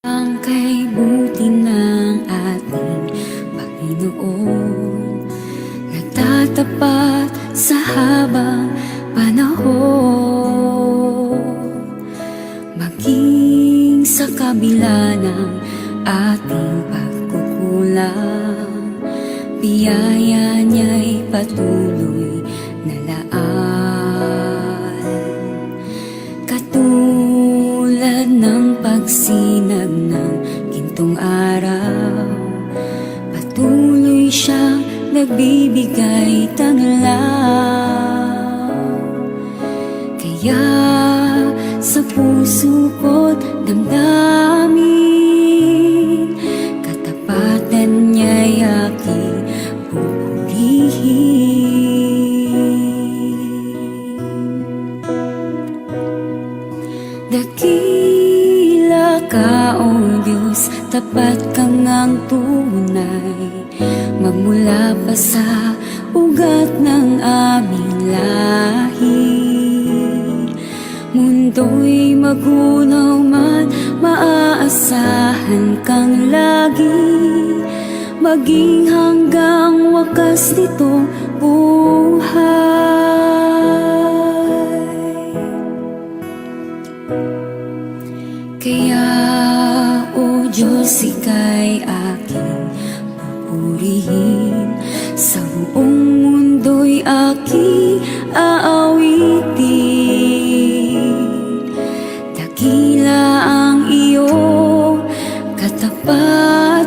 Ang kay buti ng ating Panginoon, nagtatapat sa habang panahon. Maging sa kabila ng ating pagkukulang, biyaya niya'y patuloy na laan. Katulad ng pagsinag ng gintong araw, patuloy siyang nagbibigay tanglaw. Kaya sa puso ko't damdamin, katapatan niya'y aking pupurihin. Dakila ka, O Diyos, tapat kang ang tunay, magmula pa sa ugat ng aming lahi. Mundo'y magunaw man, maaasahan kang lagi, maging hanggang wakas nitong buhay. Kaya, O Diyos, ika'y aking pupurihin, sa buong mundo'y aking aawitin. Dakila ang iyong katapatan,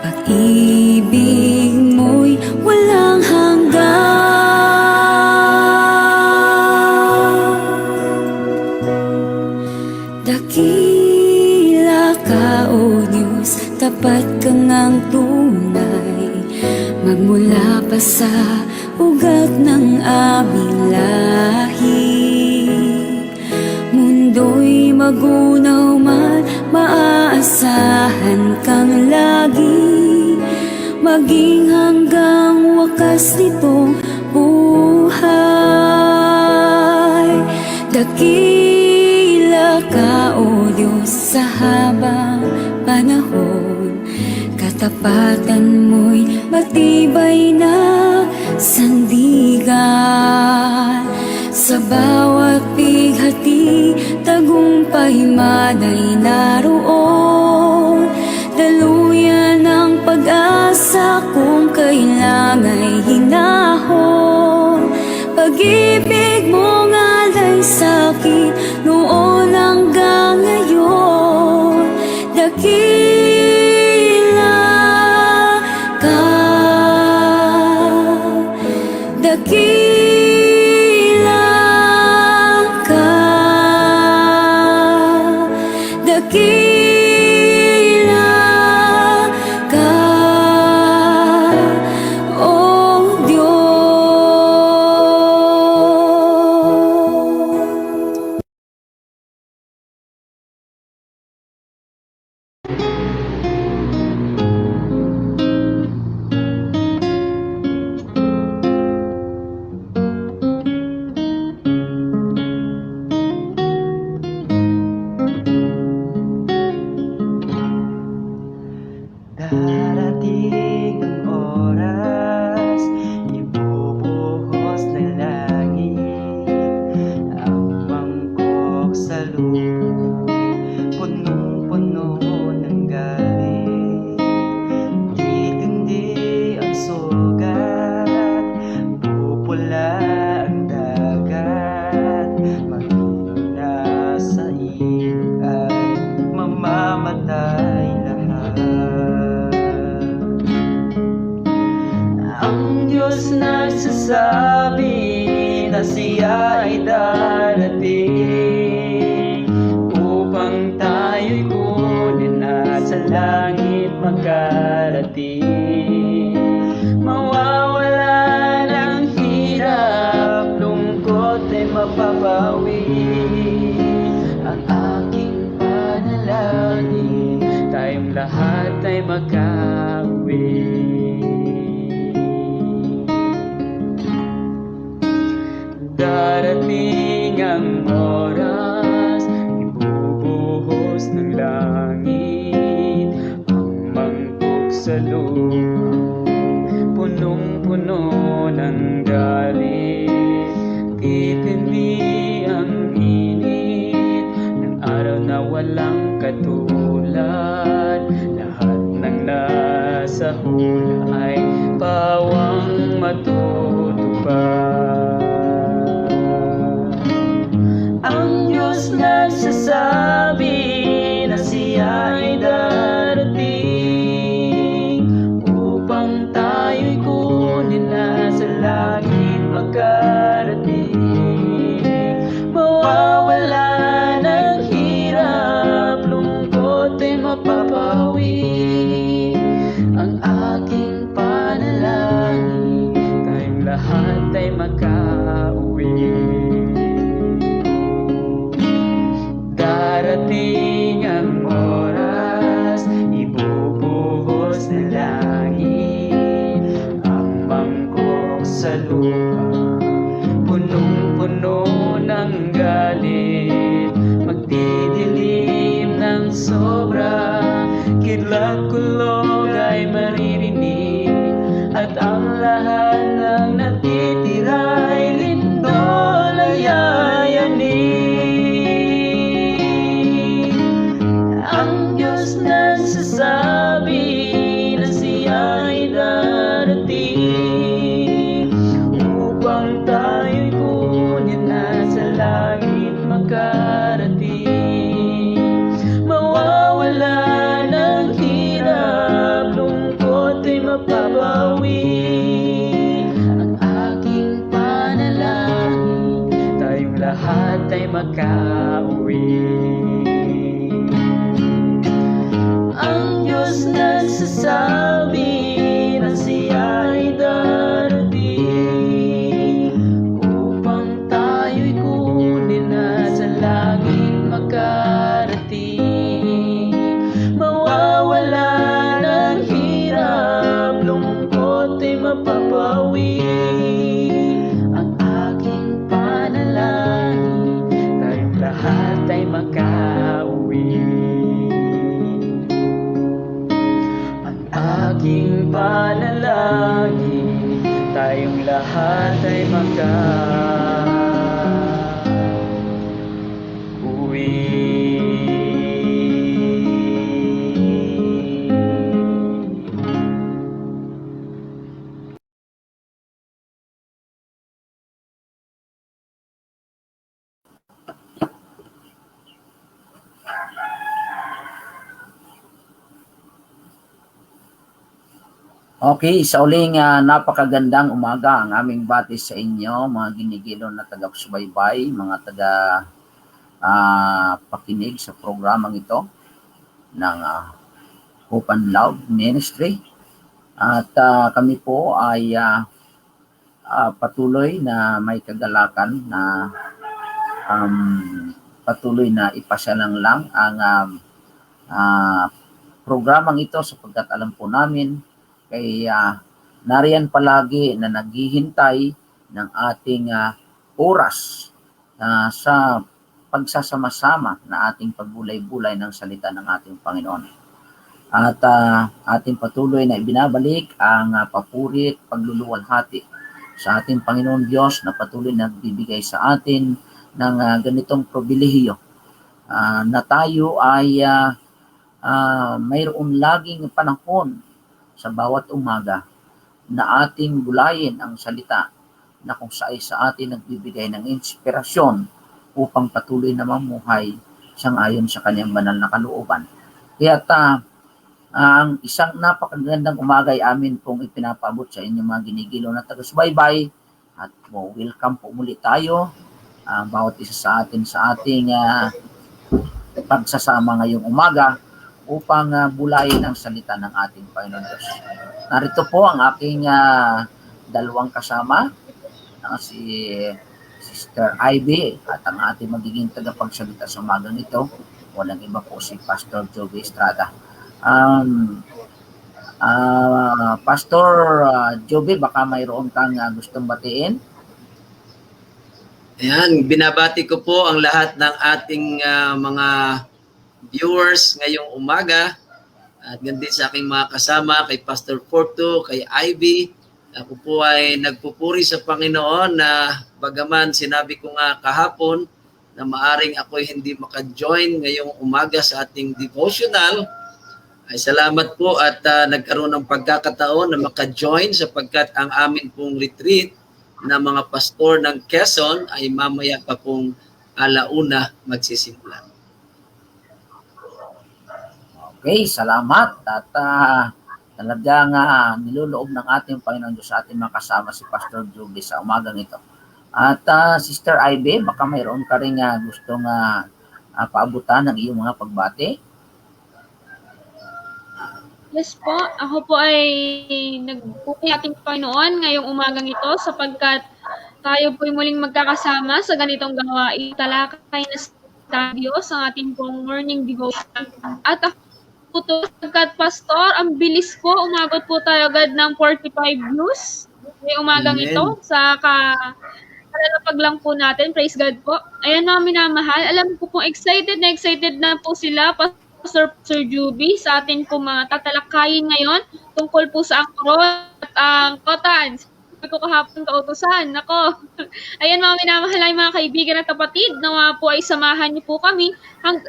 pag-ibig mo'y walang hanggan. Dakila ka, O Diyos, tapat kang ang tunay, magmula pa sa ugat ng aming lahi. Mundo'y magunaw man, maaasahan kang lagi, maging hanggang wakas nitong buhay. Dakila ka, O Diyos, sa habang panahon, katapatan mo'y matibay na sandigan. Sa bawat pighati, tagumpay man ay naroon, daluyan ng pag-asa kung kailangan'y hinahon. Pag-ibig mo ngalay sa'kin noon hanggang ngayon. Dakila ka, dakila ka, dakila ka, O Diyos. Darating ang oras, ibubuhos na langit ang mangkok sa lupa, punong-puno ng galing. Titindi ang sugat, pupula ang dagat, maging nasa ilog ay mamamatay lahat. Ang Diyos nagsasabi na siya ay darating upang tayo'y kunin at sa langit magkarating. Mawawala ng hirap, lungkot ay mapapawi. Ang aking panalangin, tayong lahat ay magkauwi. Darating ang oras, ibubuhos langit, ang mangkok sa lupa, punong-puno ng galit. Titindi ang init ng araw na walang katulad. Lahat ng nasa hula ay pawang matutupad. Ang Diyos nagsasabi na siya ay darating upang tayo'y kunin na sa langit makarating. Mawawala ng hirap, lungkot ay mapapawi. Ang aking panalangin, tayong lahat ay makauwi. Darating ang oras, ibubuhos na langit ang mangkok sa lupa, punong-puno ng galit. Magdidilim ng sobra, kidlat-kulog ay maririnig, at ang lahat ng natitira'y lindol ay yayanig. Ang Diyos nagsasabi na siya ay darating upang tayo'y kunin na sa langit makarating. Mawawala ng hirap, lungkot ay mapapawi. Ang aking panalangin, tayong lahat ay makauwi. Ang Diyos nagsasabi na siya ay darating upang tayo'y kunin na sa langit makarating. Mawawala ng hirap, lungkot ay mapapawi. Ang aking panalangin, tayong lahat ay makauwi. Aking panalangin, tayong lahat ay makauwi. Okay, sa uling napakagandang umaga ang aming batis sa inyo, mga ginigilo na taga-subaybay, mga taga-pakinig sa programang ito ng Hope and Love Ministry. At kami po ay patuloy na may kagalakan na patuloy na ipasyalang lang ang programang ito sapagkat alam po namin kaya nariyan palagi na naghihintay ng ating oras sa pagsasama-sama na ating pagbulay-bulay ng salita ng ating Panginoon. At ating patuloy na ibinabalik ang papuri at pagluluwalhati sa ating Panginoon Diyos na patuloy na nagbibigay sa atin ng ganitong pribilehiyo na tayo ay mayroon laging panahon sa bawat umaga na ating bulayin ang salita na kung sa atin nagbibigay ng inspirasyon upang patuloy na mamuhay sang-ayon sa kanyang banal na kalooban. Kaya ang isang napakagandang umaga ay amin pong ipinapaabot sa inyong mga ginigilo na taga-subaybay at welcome po muli tayo bawat isa sa atin sa ating pagsasama ngayong umaga upang bulayin ang salita ng ating Panginoon Diyos. Narito po ang aking dalawang kasama, si Sister Ivy at ang ating magiging tagapagsalita sa umagang ito. Walang iba po si Pastor Joey Estrada. Pastor Joey, baka mayroon kang gustong batiin? Ayan, binabati ko po ang lahat ng ating mga viewers ngayong umaga. At ganun din sa aking mga kasama, kay Pastor Porto, kay Ivy. Ako po ay nagpupuri sa Panginoon na bagaman sinabi ko nga kahapon na maaring ako hindi maka-join ngayong umaga sa ating devotional, ay salamat po at nagkaroon ng pagkakataon na maka-join sapagkat ang amin pong retreat na mga pastor ng Quezon ay mamaya pa pong alauna magsisimula. Okay, salamat. At talagang niluloob ng ating Panginoon Diyos sa ating mga kasama si Pastor Juby sa umagang ito. At Sister Ivy, baka mayroon ka rin gustong paabutan ng iyong mga pagbati? Yes po, ako po ay nagpupuri ating Panginoon ngayong umagang ito sapagkat tayo po ay muling magkakasama sa ganitong gawain. Talakay na sa Diyos ang ating pong morning devotion. At ako po to, sapagkat Pastor, ang bilis po, umabot po tayo agad ng 45 views ngayong umagang Amen. ito sa kalalapag lang po natin. Praise God po. Ayan mga minamahal, alam ko po excited na po sila, Pastor Juby, sa atin po mga tatalakayin ngayon tungkol po sa angkor at ang kotan. Sabi ko kahapon kautusan. Nako. Ayan mga minamahal ay mga kaibigan at kapatid, nawa po ay samahan niyo po kami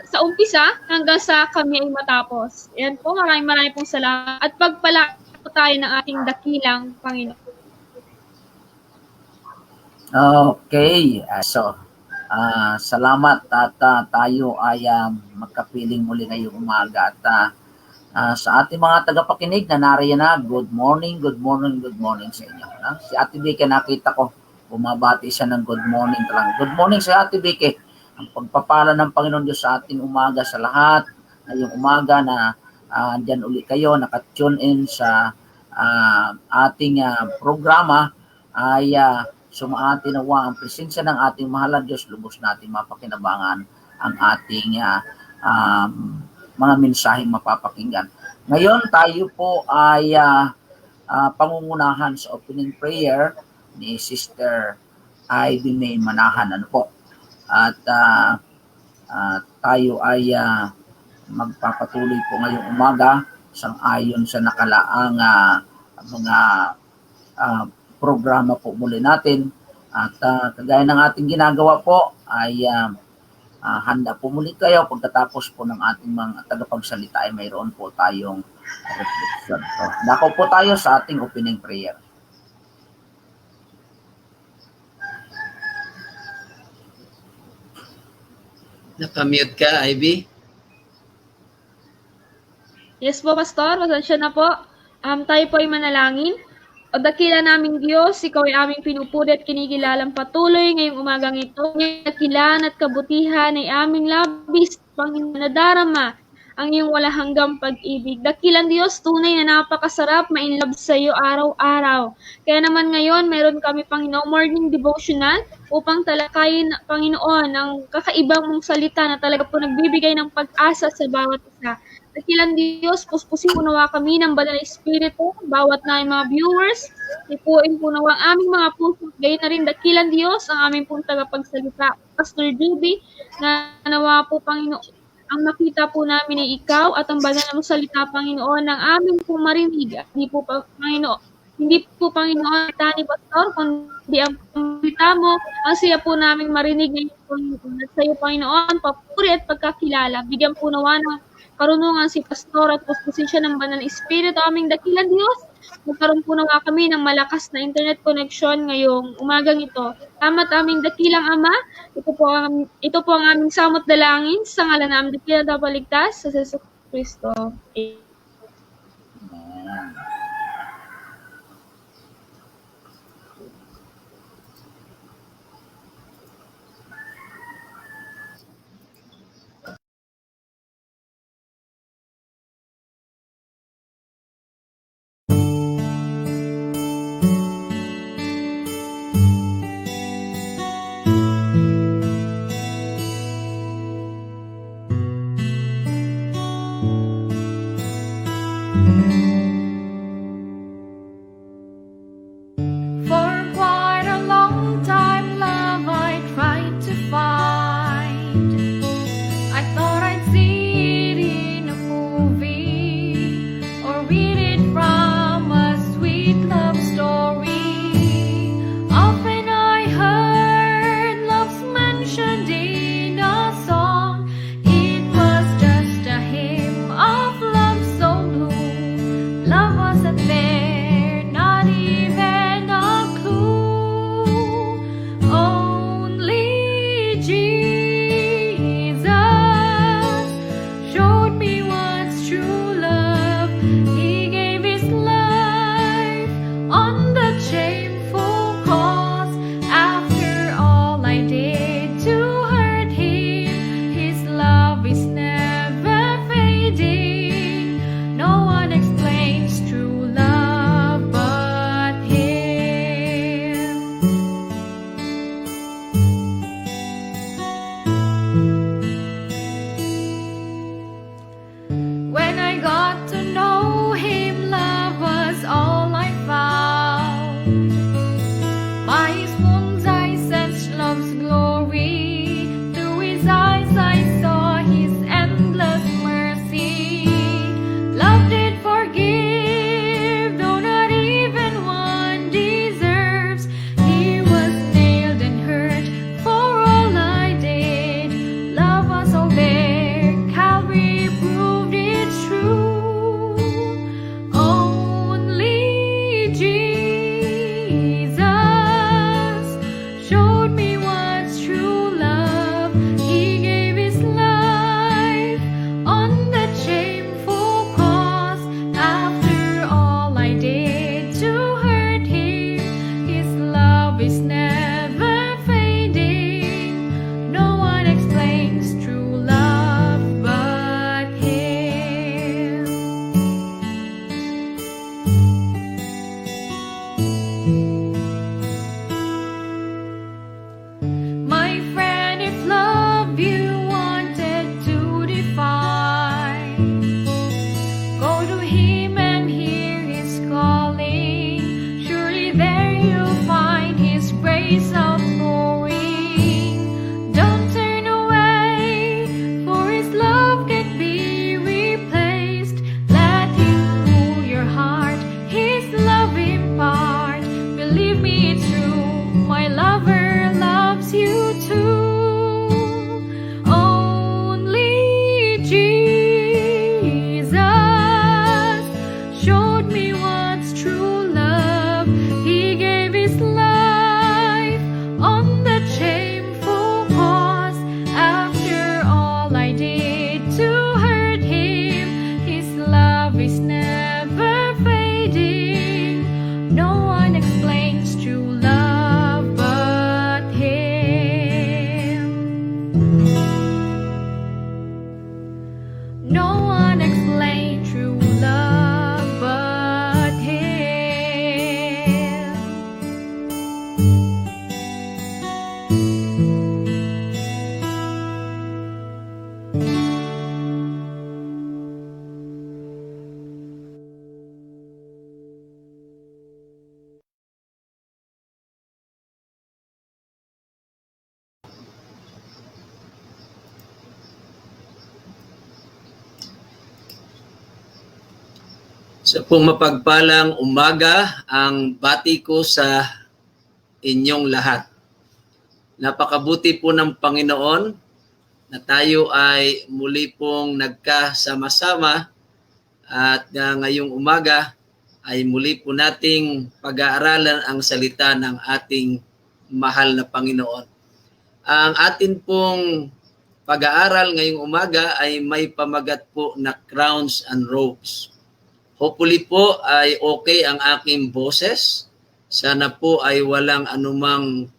sa umpisa hanggang sa kami ay matapos. Ayan po, maraming pong salamat at pagpala po tayo ng ating dakilang Panginoon. Okay, salamat at tayo ay magkapiling muli ngayong umaga at sa ating mga tagapakinig na nariyan na, good morning sa inyo. Si Ate Vicky, nakita ko, bumabati siya ng good morning lang. Good morning sa Ate Vicky. Ang pagpapala ng Panginoon Diyos sa ating umaga sa lahat, ngayong umaga na dyan uli kayo, nakatune in sa ating programa, ay sumaati nawa ang presensya ng ating mahal na Diyos, lubos natin mapakinabangan ang ating mga mensaheng mapapakinggan. Ngayon tayo po ay pangungunahan sa opening prayer ni Sister Ivy May Manahan. Ano po? At tayo ay magpapatuloy po ngayong umaga sang-ayon sa nakalaang mga programa po muli natin. At kagaya ng ating ginagawa po ay handa po muli kayo pagkatapos po ng ating mga tagapagsalita ay mayroon po tayong reflection. So, dako po tayo sa ating opening prayer. Nakamute ka, Ivy? Yes po, Pastor. Pasensya na po. Tayo po ay manalangin. O dakila naming Diyos, ikaw ay aming pinupuri at kinikilalang patuloy ngayong umagang ito. Ngayong dakilaan at kabutihan ay aming labis, Panginoon, na darama ang iyong wala hanggang pag-ibig. Dakilang Diyos, tunay na napakasarap, ma-inlove sa iyo araw-araw. Kaya naman ngayon, meron kami, Panginoon, morning devotional upang talakayin, Panginoon, ang kakaibang mong salita na talaga po nagbibigay ng pag-asa sa bawat isa. Dakilang Diyos, puspusin po nawa kami ng banal na Espiritu, bawat na mga viewers, ipuin po nawa ang aming mga puso, gayon na rin dakilang Diyos, ang aming pong tagapagsalita, Pastor Juby, na nawa po, Panginoon, ang nakita po namin ay ikaw at ang banal na salita, Panginoon, ng aming pong marinig. Hindi po, Panginoon, kita ni Pastor, kundi ang salita mo, ang siya po naming marinig ngayon, Panginoon. At sa iyo, Panginoon, papuri at pagkakilala. Bigyan po nawa ng karunungan si Pastor at posisyon ng banal na Espiritu, aming dakilang Diyos. Magkaroon po nawa kami ng malakas na internet connection ngayong umagang ito. Salamat aming dakilang Ama. Ito po ang aming samot dalangin sa ngalan ng aming dakilang Tagapagligtas sa Jesus Kristo. Amen. Love wasn't there, not even a clue. Only Jesus showed me what's true love. He gave his life on that shameful cross. After all I did to hurt him, his love is never fading. No one explains true love but him. When I got to know him, love was all I found. By his wounds I sensed love's glory. Through his eyes I saw his endless mercy. Love did forgive, though not even one deserves. He was nailed and hurt for all I did. Love was all there, Calvary proved it's true. Only Jesus showed me what's true love. He gave his life on that shameful cross. After all I did to hurt him, his love is never fading. No one explains true love but him. My friend, if love you wanted to define, go to him and hear his calling. Surely there you'll find his grace outpouring. Don't turn away, for his love can't be replaced. Let him rule your heart, his love impart. Believe me, it's true, my lover loves you too. Only Jesus showed me what's true love. He gave his life on that shameful cross. After all I did to hurt him, his love is never fading. No one explains true love but him. No one explains true love but him. Sa pong mapagpalang umaga ang bati ko sa inyong lahat. Napakabuti po ng Panginoon na tayo ay muli pong nagkasama-sama at ngayong umaga ay muli po nating pag-aaralan ang salita ng ating mahal na Panginoon. Ang atin pong pag-aaral ngayong umaga ay may pamagat po na crowns and robes. Hopefully po ay okay ang aking boses. Sana po ay walang anumang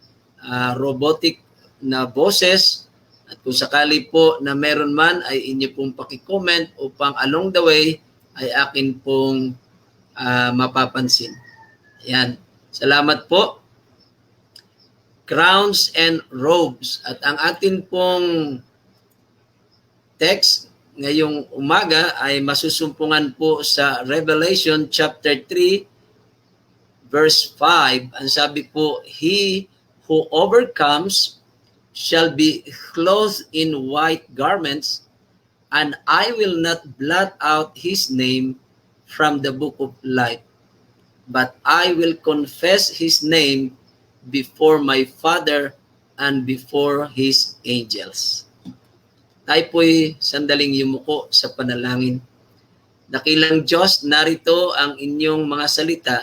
robotic na boses. At kung sakali po na meron man ay inyo pong pakicomment upang along the way ay akin pong mapapansin. Ayan. Salamat po. Crowns and robes. At ang atin pong text ngayong umaga ay masusumpungan po sa Revelation chapter 3 verse 5. Ang sabi po, he who overcomes shall be clothed in white garments, and I will not blot out his name from the book of life, but I will confess his name before my Father and before his angels. Tayo po'y sandaling yumuko sa panalangin. Dakilang Diyos, narito ang inyong mga salita.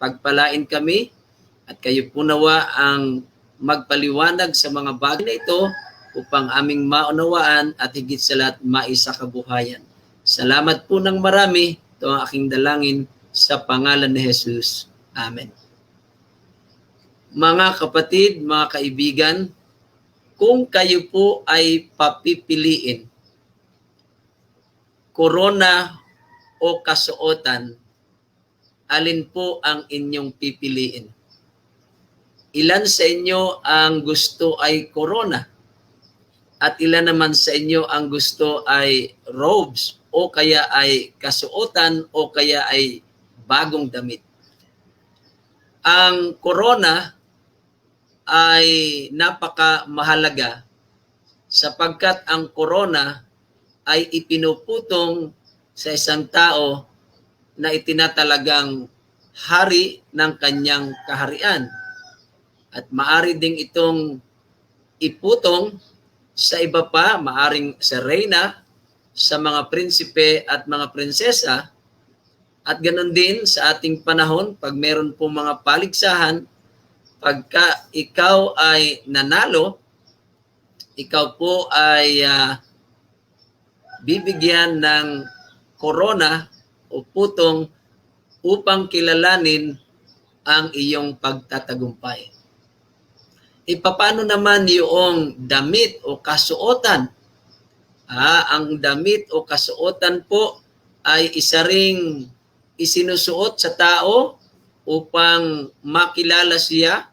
Pagpalain kami at kayo po nawa ang magpaliwanag sa mga bagay na ito upang aming maunawaan at higit sa lahat maisakabuhayan. Salamat po ng marami. Ito ang aking dalangin sa pangalan ni Jesus. Amen. Mga kapatid, mga kaibigan, kung kayo po ay papipiliin, korona o kasuotan, alin po ang inyong pipiliin? Ilan sa inyo ang gusto ay corona at ilan naman sa inyo ang gusto ay robes o kaya ay kasuotan o kaya ay bagong damit. Ang corona ay napakamahalaga sapagkat ang corona ay ipinuputong sa isang tao na itinatalagang hari ng kanyang kaharian. At maari ding itong iputong sa iba pa, maaring sa reyna, sa mga prinsipe at mga prinsesa. At ganoon din sa ating panahon, pag meron po mga paligsahan, pagka ikaw ay nanalo, ikaw po ay bibigyan ng korona o putong upang kilalanin ang iyong pagtatagumpay. Paano naman yung damit o kasuotan? Ang damit o kasuotan po ay isa ring isinusuot sa tao upang makilala siya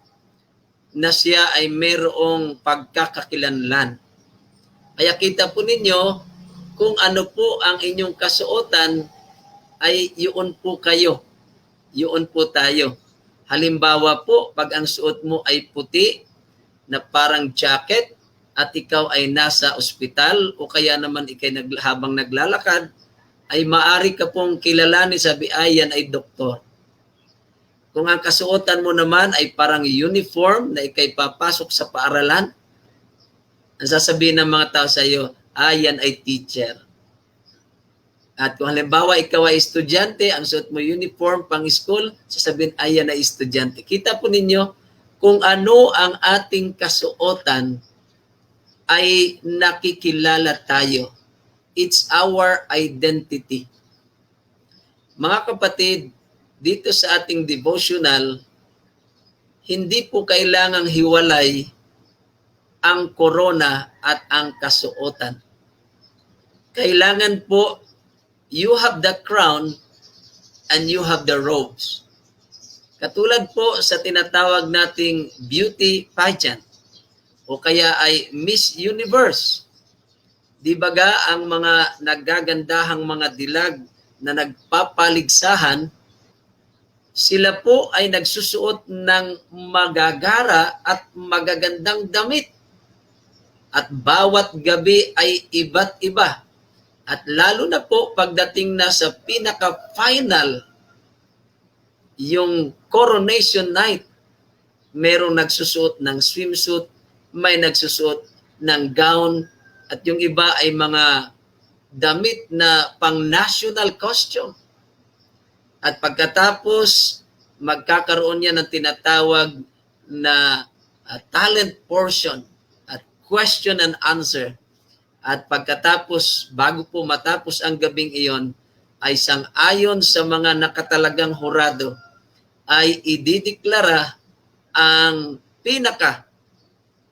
na siya ay mayroong pagkakakilanlan. Kaya kita po ninyo kung ano po ang inyong kasuotan ay yun po kayo. Yun po tayo. Halimbawa po, pag ang suot mo ay puti na parang jacket at ikaw ay nasa ospital o kaya naman ikay habang naglalakad, ay maari ka pong kilalanin, sabi ay yan ay doktor. Kung ang kasuotan mo naman ay parang uniform na ikay papasok sa paaralan, ang sasabihin ng mga tao sa iyo, yan ay teacher. At kung halimbawa ikaw ay estudyante, ang suot mo uniform pang school, sasabihin ay yan ay estudyante. Kita po ninyo, kung ano ang ating kasuotan ay nakikilala tayo. It's our identity. Mga kapatid, dito sa ating devotional, hindi po kailangang hiwalay ang korona at ang kasuotan. Kailangan po, you have the crown and you have the robes. Katulad po sa tinatawag nating beauty pageant o kaya ay Miss Universe. Di baga ang mga naggagandahang mga dilag na nagpapaligsahan, sila po ay nagsusuot ng magagara at magagandang damit. At bawat gabi ay iba't iba. At lalo na po pagdating na sa pinaka-final, yung coronation night, merong nagsusuot ng swimsuit, may nagsusuot ng gown, at yung iba ay mga damit na pang-national costume. At pagkatapos, magkakaroon yan ng tinatawag na talent portion at question and answer. At pagkatapos, bago po matapos ang gabing iyon, ay sang-ayon sa mga nakatalagang hurado, ay idideklara ang pinaka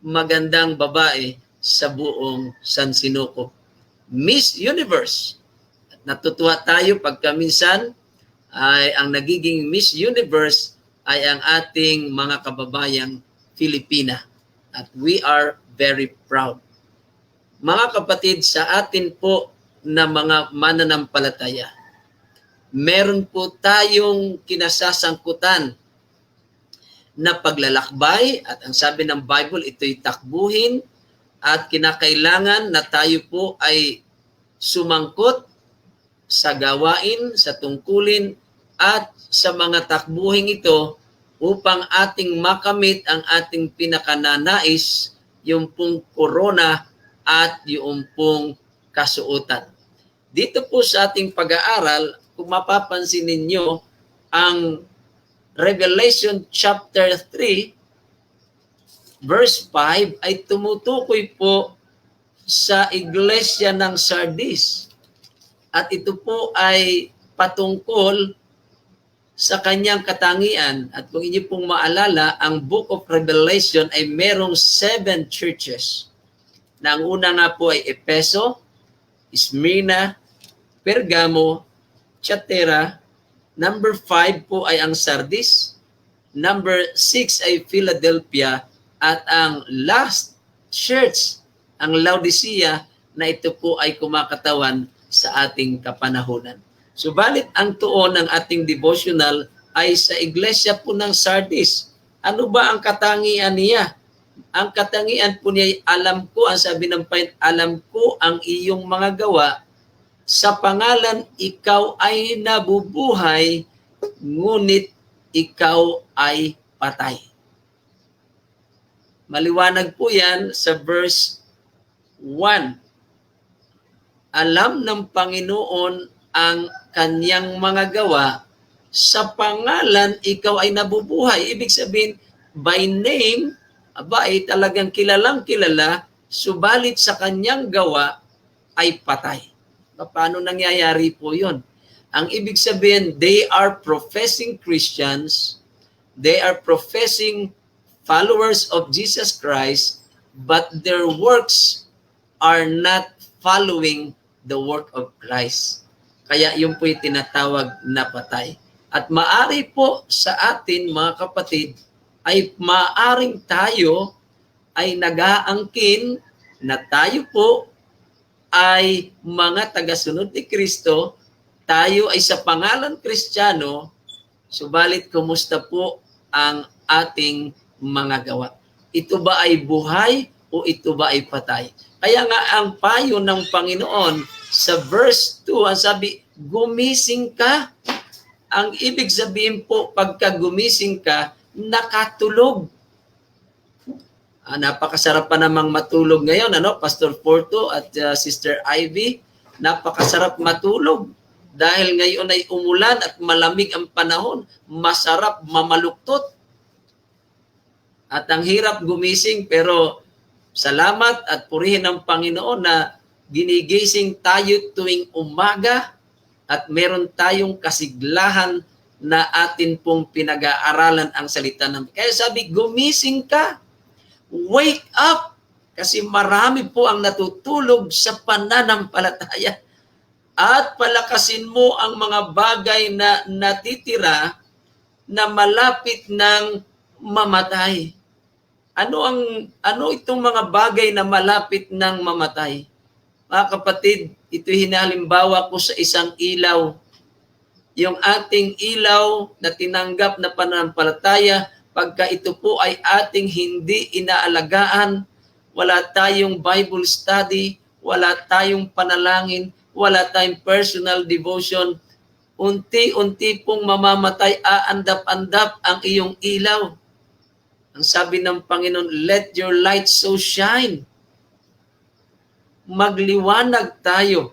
magandang babae sa buong San Sinuko. Miss Universe. At natutuwa tayo pagka minsan ay ang nagiging Miss Universe ay ang ating mga kababayang Filipina. At we are very proud. Mga kapatid, sa atin po na mga mananampalataya, meron po tayong kinasasangkutan na paglalakbay at ang sabi ng Bible, ito'y takbuhin at kinakailangan na tayo po ay sumangkot sa gawain, sa tungkulin at sa mga takbuhin ito upang ating makamit ang ating pinakananais, yung pong korona at yung pong kasuotan. Dito po sa ating pag-aaral, kung mapapansin ninyo, ang Revelation chapter 3, verse 5 ay tumutukoy po sa iglesia ng Sardis. At ito po ay patungkol sa kanyang katangian. At kung inyo pong maalala, ang Book of Revelation ay merong 7 churches. Na ang una nga po ay Efeso, Smyrna, Pergamo, Thyatira. Number 5 po ay ang Sardis. Number 6 ay Philadelphia. At ang last church, ang Laodicea, na ito po ay kumakatawan sa ating kapanahunan. Subalit ang tuon ng ating devotional ay sa iglesia po ng Sardis. Ano ba ang katangian niya? Ang katangian po niya ay alam ko, ang sabi ng Panginoon, alam ko ang iyong mga gawa. Sa pangalan, ikaw ay nabubuhay, ngunit ikaw ay patay. Maliwanag po yan sa verse 1. Alam ng Panginoon ang kanyang mga gawa, sa pangalan, ikaw ay nabubuhay. Ibig sabihin, by name, ay talagang kilalang kilala, subalit sa kanyang gawa ay patay. Paano nangyayari po yun? Ang ibig sabihin, they are professing Christians, they are professing followers of Jesus Christ, but their works are not following the work of Christ. Kaya yun po yung tinatawag na patay. At maari po sa atin, mga kapatid, ay maaring tayo ay nag-aangkin na tayo po ay mga tagasunod ni Kristo, tayo ay sa pangalan Kristiyano, subalit kumusta po ang ating mga gawa? Ito ba ay buhay o ito ba ay patay? Kaya nga ang payo ng Panginoon sa verse 2, ang sabi, gumising ka. Ang ibig sabihin po, pagka gumising ka, nakatulog. Napakasarap pa namang matulog ngayon, Pastor Porto at Sister Ivy. Napakasarap matulog dahil ngayon ay umulan at malamig ang panahon. Masarap mamaluktot. At ang hirap gumising, pero salamat at purihin ng Panginoon na ginigising tayo tuwing umaga at meron tayong kasiglahan na atin pong pinag-aaralan ang salita ng Kaya sabi, gumising ka. Wake up! Kasi marami po ang natutulog sa pananampalataya. At palakasin mo ang mga bagay na natitira na malapit ng mamatay. Ano itong mga bagay na malapit ng mamatay? Mga kapatid, ito hinalimbawa ko sa isang ilaw. Yung ating ilaw na tinanggap na pananampalataya, pagka ito po ay ating hindi inaalagaan, wala tayong Bible study, wala tayong panalangin, wala tayong personal devotion, unti-unti pong mamamatay, aandap-andap ang iyong ilaw. Ang sabi ng Panginoon, let your light so shine. Magliwanag tayo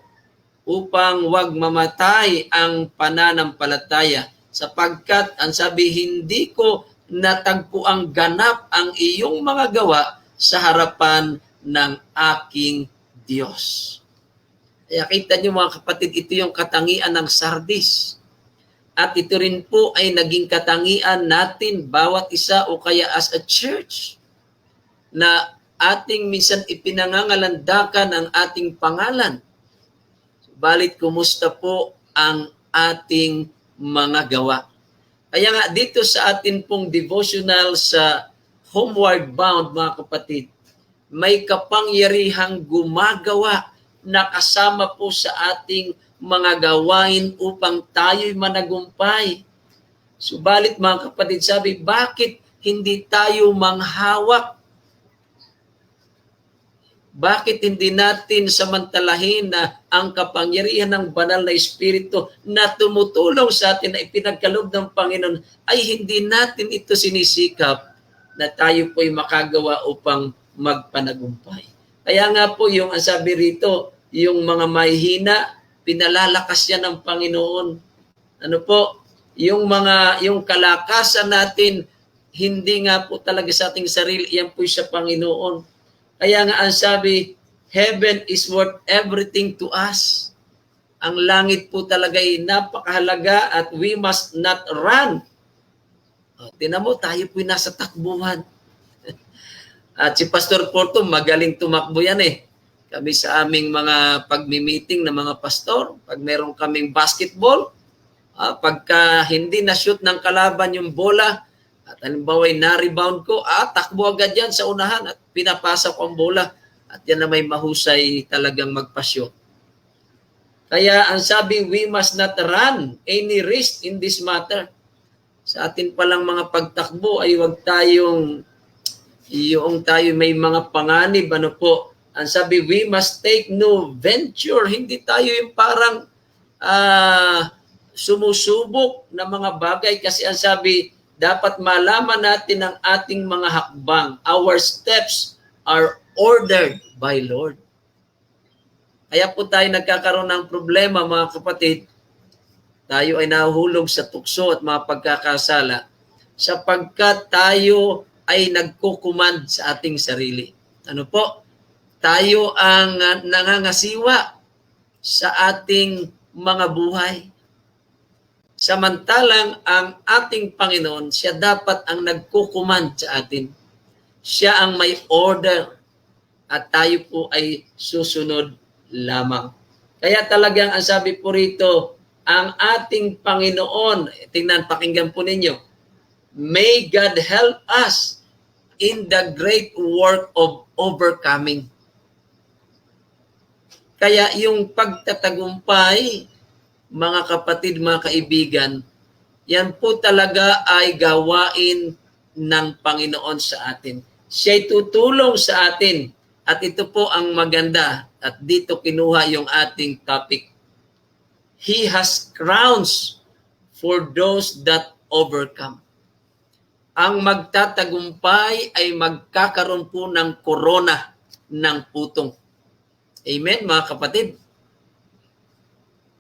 upang wag mamatay ang pananampalataya. Sapagkat, ang sabi, hindi ko natagpo ang ganap ang iyong mga gawa sa harapan ng aking Diyos. Kaya kita niyo mga kapatid, ito yung katangian ng Sardis. At ito rin po ay naging katangian natin, bawat isa o kaya as a church, na ating minsan ipinangangalandakan ang ating pangalan. Subalit kumusta po ang ating mga gawa? Kaya nga dito sa atin pong devotional sa Homeward Bound, mga kapatid, may kapangyarihang gumagawa na kasama po sa ating mga gawain upang tayo'y managumpay. Subalit mga kapatid, sabi, bakit hindi tayo manghawak? Bakit hindi natin samantalahin na ang kapangyarihan ng banal na Espiritu na tumutulong sa atin na ipinagkaloob ng Panginoon ay hindi natin ito sinisikap na tayo po'y makagawa upang magpanagumpay. Kaya nga po yung sabi rito, yung mga mahihina pinalalakas yan ng Panginoon. Ano po, yung kalakasan natin, hindi nga po talaga sa ating sarili, yan po sa Panginoon. Kaya nga ang sabi, heaven is worth everything to us. Ang langit po talaga ay napakahalaga at we must not run. Tinan mo, tayo po nasa takbuhan. At si Pastor Porto, magaling tumakbo yan eh. Kami sa aming mga pagmi-meeting ng mga pastor, pag meron kaming basketball, pagka hindi na-shoot ng kalaban yung bola, at halimbawa ay na-rebound ko, takbo agad yan sa unahan at pinapasa ko ang bola. At yan na may mahusay talagang magpa-shoot. Kaya ang sabi, we must not run any risk in this matter. Sa atin palang mga pagtakbo ay huwag tayong, yung tayo may mga panganib, ano po. Ang sabi, we must take no venture. Hindi tayo yung parang sumusubok na mga bagay. Kasi ang sabi, dapat malaman natin ang ating mga hakbang. Our steps are ordered by Lord. Kaya po tayo nagkakaroon ng problema, mga kapatid. Tayo ay nahuhulog sa tukso at mga pagkakasala sapagkat tayo ay nagkukumand sa ating sarili. Ano po? Tayo ang nangangasiwa sa ating mga buhay. Samantalang ang ating Panginoon, siya dapat ang nagkukumand sa atin. Siya ang may order at tayo po ay susunod lamang. Kaya talagang ang sabi po rito, ang ating Panginoon, tingnan, pakinggan po ninyo, may God help us in the great work of overcoming. Kaya yung pagtatagumpay, mga kapatid, mga kaibigan, yan po talaga ay gawain ng Panginoon sa atin. Siya'y tutulong sa atin. At ito po ang maganda. At dito kinuha yung ating topic. He has crowns for those that overcome. Ang magtatagumpay ay magkakaroon po ng korona ng putong. Amen, mga kapatid?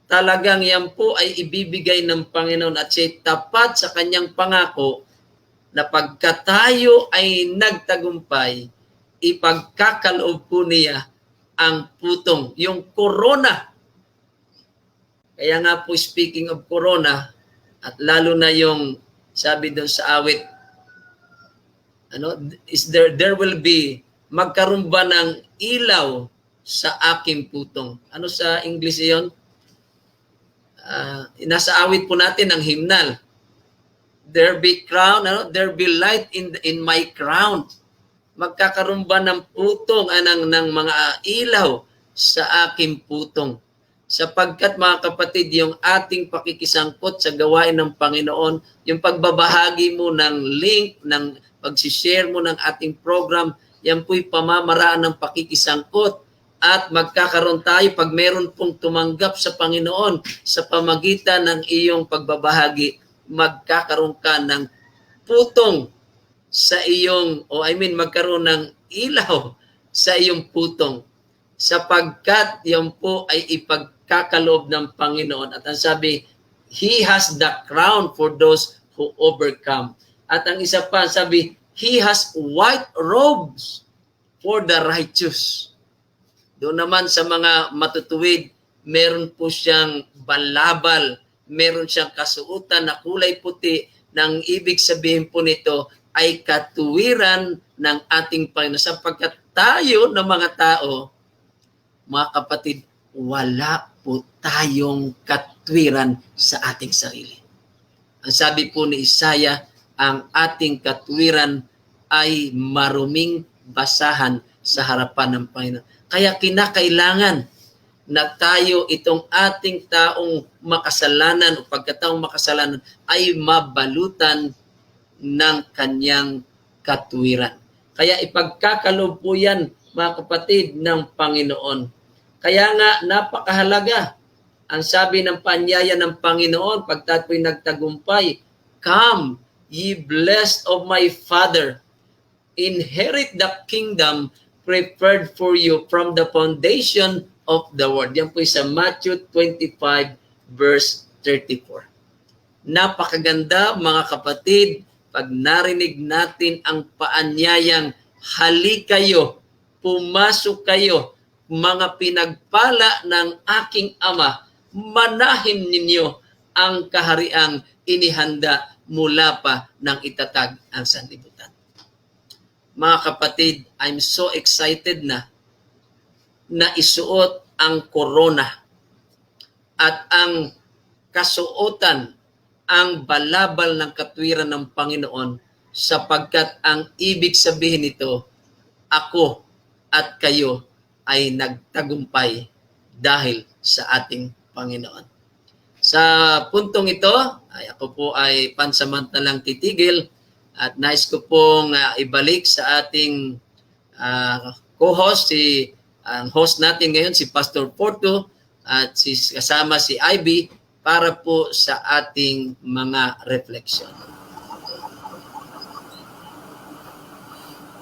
Talagang yan po ay ibibigay ng Panginoon at siya tapat sa kanyang pangako na pagka tayo ay nagtagumpay, ipagkakaloob po niya ang putong, yung corona. Kaya nga po, speaking of corona, at lalo na yung sabi doon sa awit, there will be, magkaroon ba ng ilaw sa aking putong? Ano sa English yon? Nasa awit po natin ang hymnal. There be crown, there be light in my crown. Magkakaroon ba ng putong, ng mga ilaw sa aking putong? Sapagkat mga kapatid, yung ating pakikisangkot sa gawain ng Panginoon, yung pagbabahagi mo ng link, ng pag-share mo ng ating program, yan po'y pamamaraan ng pakikisangkot. At magkakaroon tayo pag meron pong tumanggap sa Panginoon sa pamagitan ng iyong pagbabahagi, magkakaroon ka ng putong sa iyong, magkaroon ng ilaw sa iyong putong sapagkat yan po ay ipagkakaloob ng Panginoon. At ang sabi, He has the crown for those who overcome. At ang isa pa, sabi, He has white robes for the righteous. Doon naman sa mga matutuwid, meron po siyang balabal, meron siyang kasuotan na kulay puti, nang ibig sabihin po nito ay katuwiran ng ating Panginoon. Sapagkat tayo na mga tao, mga kapatid, wala po tayong katwiran sa ating sarili. Ang sabi po ni Isaiah, ang ating katwiran ay maruming basahan sa harapan ng Panginoon. Kaya kinakailangan na tayo itong ating taong makasalanan o pagkataong makasalanan ay mabalutan ng kanyang katwiran. Kaya ipagkakaloob po yan, mga kapatid, ng Panginoon. Kaya nga, napakahalaga. Ang sabi ng panyaya ng Panginoon, pag tayo'y nagtagumpay, come, ye blessed of my Father, inherit the kingdom prepared for you from the foundation of the world. Yan po sa Matthew 25 verse 34. Napakaganda mga kapatid pag narinig natin ang paanyayang halik kayo, pumasok kayo, mga pinagpala ng aking Ama, manahin ninyo ang kahariang inihanda mula pa ng itatag ang sanlibutan. Mga kapatid, I'm so excited na isuot ang corona at ang kasuotan ang balabal ng katwiran ng Panginoon sapagkat ang ibig sabihin nito, ako at kayo ay nagtagumpay dahil sa ating Panginoon. Sa puntong ito, ay ako po ay pansamantalang titigil at nais ko pong ibalik sa ating co-host, ang host natin ngayon si Pastor Porto at kasama si Ivy para po sa ating mga reflection.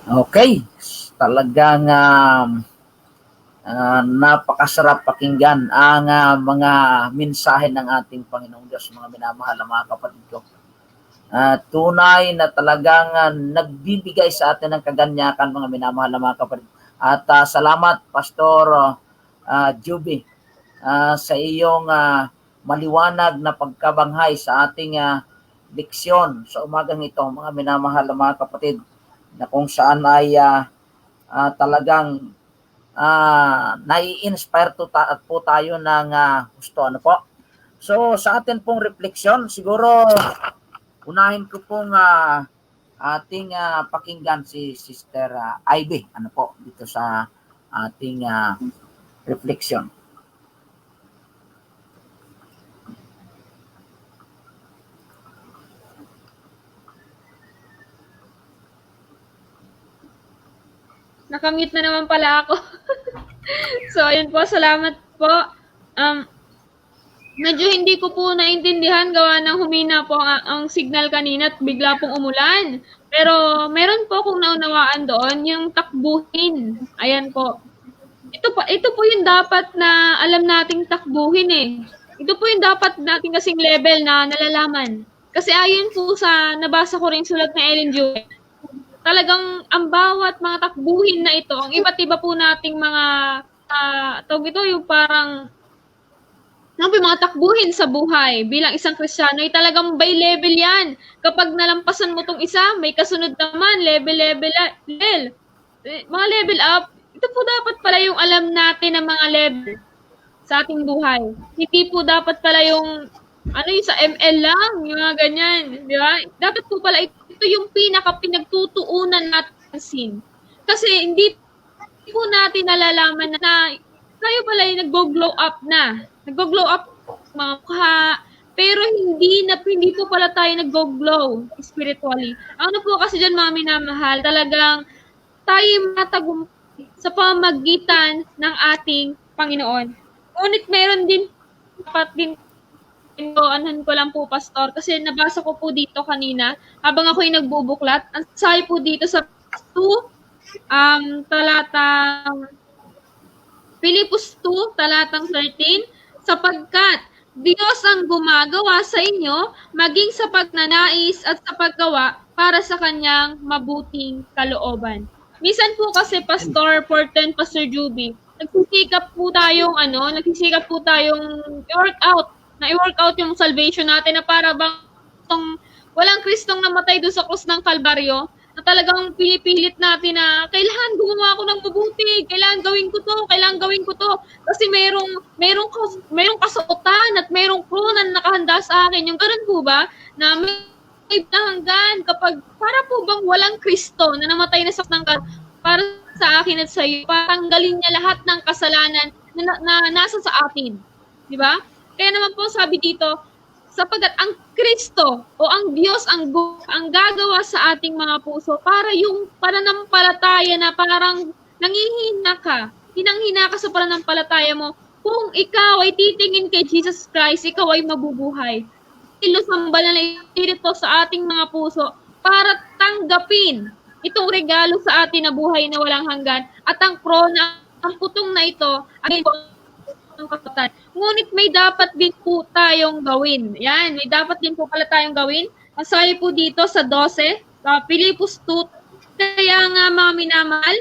Okay, talagang napakasarap pakinggan ang mga mensahe ng ating Panginoong Diyos, mga minamahal na mga kapatid ko. Tunay na talagang nagbibigay sa atin ng kaganyakan, mga minamahal na mga kapatid. At salamat, Pastor Juby, sa iyong maliwanag na pagkabanghay sa ating leksyon sa umagang ito, mga minamahal na mga kapatid, na kung saan ay talagang nai-inspire po tayo ng gusto. Ano po? So, sa atin pong refleksyon, siguro unahin ko pong ating pakinggan si Sister Ivy. Ano po? Dito sa ating refleksyon. Nakamute na naman pala ako. So, ayun po. Salamat po. Medyo hindi ko po naintindihan gawa ng humina po ang signal kanina at bigla pong umulan. Pero meron po akong naunawaan doon, yung takbuhin. Ayan po. Ito po yung dapat na alam nating takbuhin eh. Ito po yung dapat nating kasing level na nalalaman. Kasi ayon po sa nabasa ko rin sulat na Ellen G. Talagang ang bawat mga takbuhin na ito, ang iba't iba po nating mga tawag ito yung parang mga takbuhin sa buhay bilang isang Kristiyano ay talagang by level yan. Kapag nalampasan mo tong isa, may kasunod naman, level. Mga level up, ito po dapat pala yung alam natin ng mga level sa ating buhay. Hindi po dapat pala yung yung sa ML lang, yung mga ganyan, di ba? Dapat po pala ito yung pinagtutuunan natin. Kasi hindi po natin nalalaman na tayo pala yung nag-glow up na. Nag-glow up mga mukha, pero hindi po pala tayo nag-glow spiritually. Ano po kasi dyan mga minamahal, talagang tayo matagumpay sa pamagitan ng ating Panginoon. Ngunit meron din, dapat din, anuhan ko lang po, Pastor, kasi nabasa ko po dito kanina, habang ako'y nagbubuklat, ang sabi po dito sa 2, talatang, Pilipos 2, talatang 13, sapagkat Diyos ang gumagawa sa inyo, maging sa pagnanais at sa paggawa para sa kanyang mabuting kalooban. Minsan po kasi, Pastor Porten, Pastor Juby, nagsisikap po tayong i-workout yung salvation natin na para bang walang Kristong namatay doon sa krus ng Kalbaryo, na talagang pinipilit natin na kailangan gumawa ako ng mabuti, kailangan gawin ko to, kasi merong kasuotan at merong kronan na nakahanda sa akin. Yung ganun po ba, na may hanggan kapag, para po bang walang Kristo na namatay na sa para sa akin at sa iyo, patanggalin niya lahat ng kasalanan na nasa sa atin. Di ba? Kaya naman po sabi dito, sapagkat ang Kristo o ang Diyos ang gagawa sa ating mga puso para yung pananampalataya na parang hinanghina ka sa pananampalataya mo. Kung ikaw ay titingin kay Jesus Christ, ikaw ay mabubuhay. Kilos ang banal na Espiritu sa ating mga puso para tanggapin itong regalo sa atin na buhay na walang hanggan. At ang krona, ang putong na ito, kapatan. Ngunit may dapat din po tayong gawin. Yan, may dapat din po pala tayong gawin. Masaya po dito sa 12, Pilipos 2. Kaya nga mga minamahal,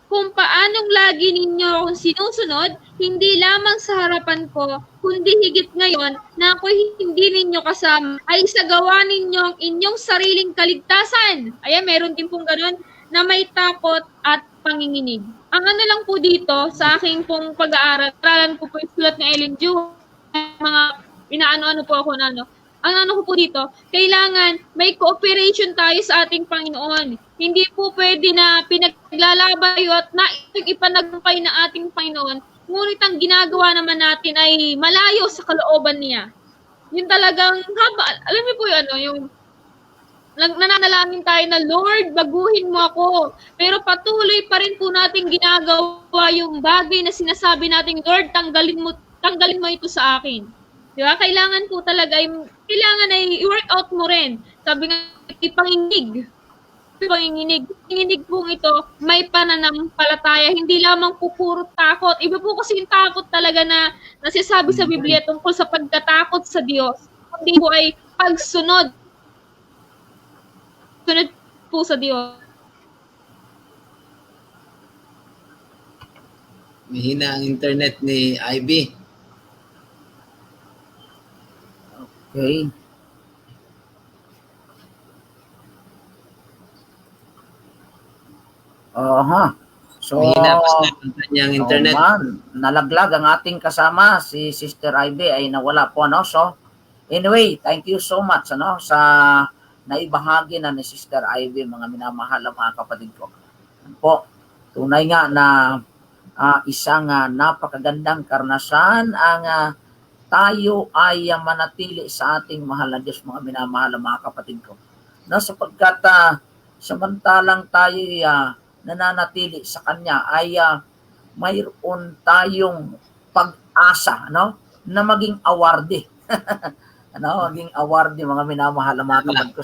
kung paanong lagi ninyo akong sinusunod, hindi lamang sa harapan ko, kundi higit ngayon na ako'y hindi ninyo kasama, ay isagawa ninyo ang inyong sariling kaligtasan. Ayan, meron din pong ganun na may takot at panginginig. Ang ano lang po dito sa aking pong pag-aaral, ko po yung sulat ni Ellen G. Mga inaano-ano po ako na ano. Ang ano ko po dito, kailangan may cooperation tayo sa ating Panginoon. Hindi po pwede na pinaglalabayo at ipanagpay na ating Panginoon. Ngunit ang ginagawa naman natin ay malayo sa kalooban niya. Yun talagang, alam niyo po yun, ano, yung nananalangin tayo na, Lord, baguhin mo ako. Pero patuloy pa rin po natin ginagawa yung bagay na sinasabi natin, Lord, tanggalin mo ito sa akin. Di ba? Kailangan po talaga, kailangan ay i-work out mo rin. Sabi nga, panginginig pong ito, may pananampalataya, hindi lamang po puro takot. Iba po kasi yung takot talaga na nasisabi sa Biblia tungkol sa pagkatakot sa Diyos. Hindi po ay pagsunod. Sunod po sa Diyos. Mahina ang internet ni Ivy. Okay. So, Mahina pa sa kanyang internet. nalaglag ang ating kasama, si Sister Ivy ay nawala po, ano? So, anyway, thank you so much, ano, sa naibahagi na ni Sister Ivy, mga minamahal mga kapatid ko. Po, tunay nga na isang napakagandang karanasan ang tayo ay manatili sa ating mahal na Diyos, mga minamahal mga kapatid ko. No, sapagkat samantalang tayo nananatili sa Kanya ay mayroon tayong pag-asa, no, na maging awardee. Ano, maging awardee, mga minamahal mga kapatid ko.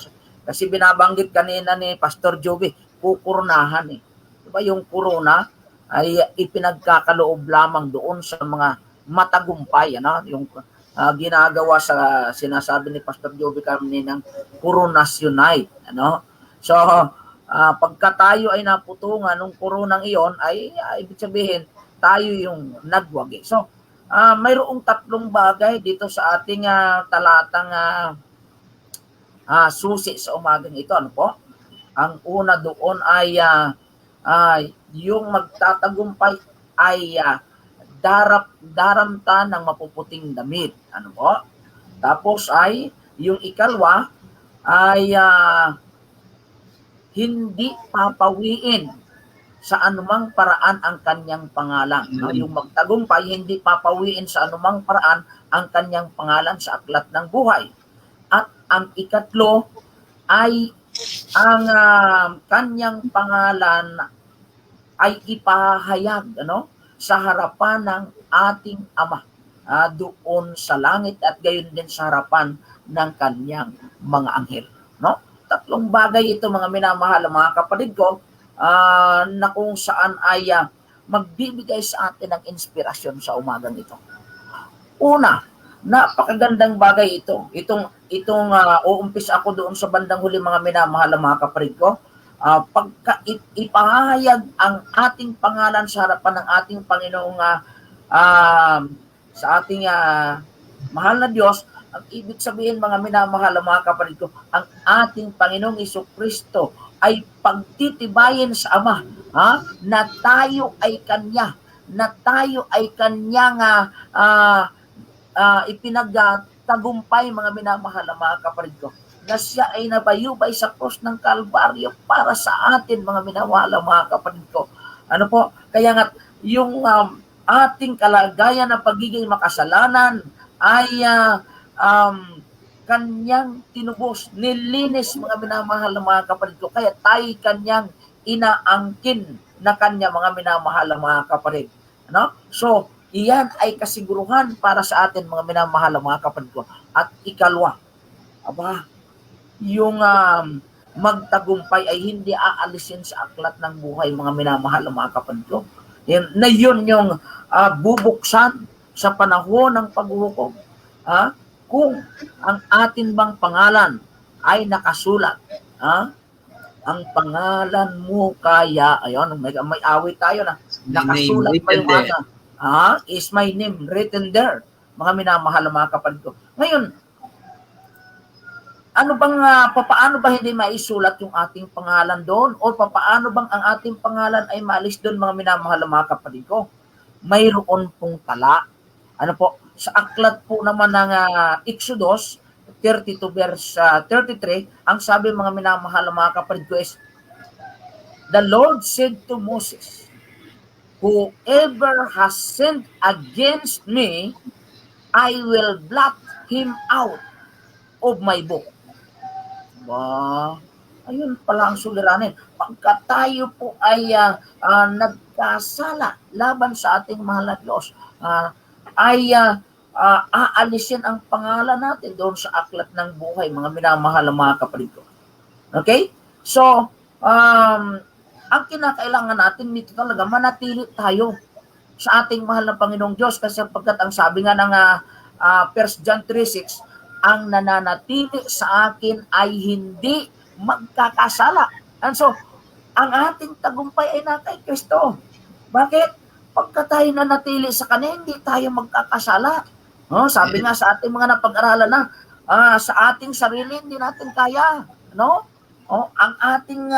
Kasi binabanggit kanina ni Pastor Joby, kukurunahan eh. Diba yung kuruna ay ipinagkakaloob lamang doon sa mga matagumpay, ano, yung ginagawa sa sinasabi ni Pastor Joby kanina ng Coronation, ano. So, pagka tayo ay naputungan ng koronang iyon, ay ibig sabihin, tayo yung nagwagi. So, mayroong tatlong bagay dito sa ating talatang susi sa umagang ito. Ano po? Ang una doon ay yung magtatagumpay ay daramta ng mapuputing damit. Ano po? Tapos ay yung ikalwa ay hindi papawiin sa anumang paraan ang kanyang pangalan. No? Yung magtagumpay, hindi papawiin sa anumang paraan ang kanyang pangalan sa aklat ng buhay. At ang ikatlo ay ang kanyang pangalan ay ipahayag, ano, sa harapan ng ating Ama doon sa langit at gayon din sa harapan ng kanyang mga anghel. No? Tatlong bagay ito, mga minamahal mga kapatid ko, na kung saan ay magbibigay sa atin ng inspirasyon sa umagang ito. Una, napakagandang bagay ito. Itong uumpis ako doon sa bandang huli, mga minamahal mga kapatid ko. Pagka ipahayag ang ating pangalan sa harapan ng ating Panginoong sa ating mahal na Diyos, ang ibig sabihin, mga minamahal mga kapatid ko, ang ating Panginoong Jesucristo ay pagtitibayin sa Ama, na tayo ay Kanya, na tayo ay Kanyang ipinagtagumpay, mga minamahal mga kapatid ko, na siya ay nabayubay sa krus ng Kalbaryo para sa atin, mga minamahal mga kapatid ko. Ano po? Kaya nga, yung ating kalagayan ng pagiging makasalanan ay kanyang tinubos, nilinis, mga minamahal mga kapatid ko. Kaya tayo kanyang inaangkin na kanya, mga minamahal mga kapatid. Ano? So, iyan ay kasiguruhan para sa atin, mga minamahal mga kapatid ko. At ikalwa, yung magtagumpay ay hindi aalisin sa aklat ng buhay, mga minamahal mga kapatid ko. Na yun yung bubuksan sa panahon ng paghuhukom. Kung ang atin bang pangalan ay nakasulat, ang pangalan mo kaya, ayun, may awit tayo na, nakasulat ba yung is my name written there? Mga minamahal na mga kapatid ko. Ngayon, ano bang, papaano ba hindi maisulat yung ating pangalan doon? O papaano bang ang ating pangalan ay maalis doon, mga minamahal na mga kapatid ko? Mayroon pong tala. Ano po? Sa aklat po naman ng Exodus 32 verse 33, ang sabi mga minamahal na mga kapatid ko is, the Lord said to Moses, whoever has sinned against me, I will blot him out of my book. Ayun pala ang suliranin. Pagka tayo po ay nagkasala laban sa ating mahal na Diyos, aalisin ang pangalan natin doon sa aklat ng buhay, mga minamahal na mga kapatid ko. Okay? So, ang kinakailangan natin dito talaga, manatili tayo sa ating mahal na Panginoong Diyos, kasi pagkat ang sabi nga ng 1 John 3:6, ang nananatili sa akin ay hindi magkakasala. And so, ang ating tagumpay ay na kay Kristo. Bakit? Pagka tayo nanatili sa Kanya, hindi tayo magkakasala. Sabi nga sa ating mga napag-aralan na, sa ating sarili, hindi natin kaya. No? Ang ating,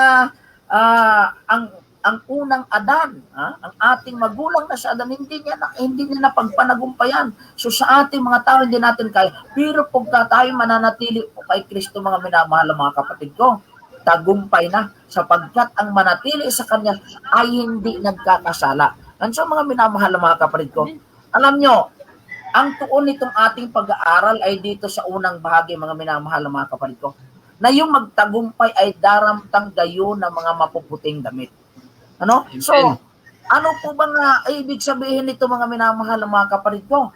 ang unang Adan, ang ating magulang na sa Adan, hindi niya napagpanagumpayan. So sa ating mga tao, hindi natin kaya. Pero pagka tayo mananatili po kay Kristo, mga minamahal na mga kapatid ko, tagumpay na, sapagkat ang manatili sa Kanya ay hindi nagkakasala. And so mga minamahal na mga kapatid ko, alam nyo, ang tuon nitong ating pag-aaral ay dito sa unang bahagi, mga minamahal na mga kapatid ko, na yung magtagumpay ay daramtang gayon ng mga mapuputing damit. Ano? So, ano po bang ibig sabihin nito, mga minamahal na mga kapatid ko?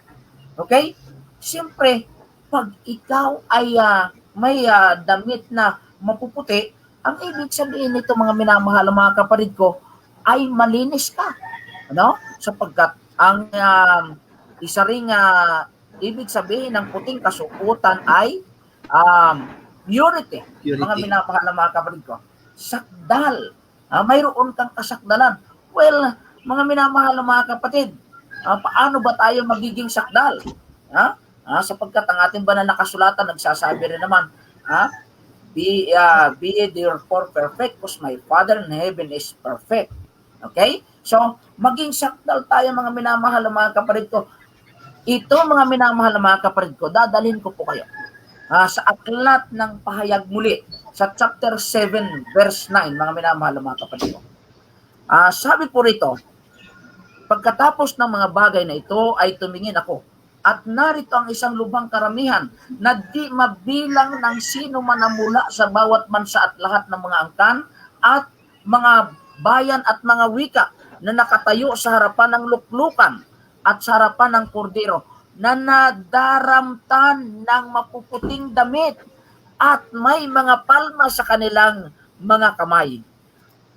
Okay? Siyempre, pag ikaw ay may damit na mapuputi, ang ibig sabihin nito, mga minamahal na mga kapatid ko, ay malinis ka. Ano? Sapagkat ang isa ring ibig sabihin ng puting kasuotan ay purity. Mga minamahal na mga kapatid ko. Sakdal. Mayroon kang kasakdalan. Well, mga minamahal na mga kapatid, paano ba tayo magiging sakdal? Sapagkat ang ating banal na kasulatan nagsasabi rin naman, be therefore perfect, because my Father in heaven is perfect. Okay? So, maging sakdal tayo, mga minamahal na mga kapatid ko. Ito, mga minamahal na mga kapatid ko, dadalhin ko po kayo sa aklat ng Pahayag Muli, sa chapter 7, verse 9, mga minamahal na mga kapatid ko. Sabi po rito, pagkatapos ng mga bagay na ito ay tumingin ako, at narito ang isang lubhang karamihan na di mabilang ng sino man na mula sa bawat bansa at lahat ng mga angkan at mga bayan at mga wika na nakatayo sa harapan ng luklukan at sa harapan ng kordero, na nadaramtan ng mapuputing damit at may mga palma sa kanilang mga kamay.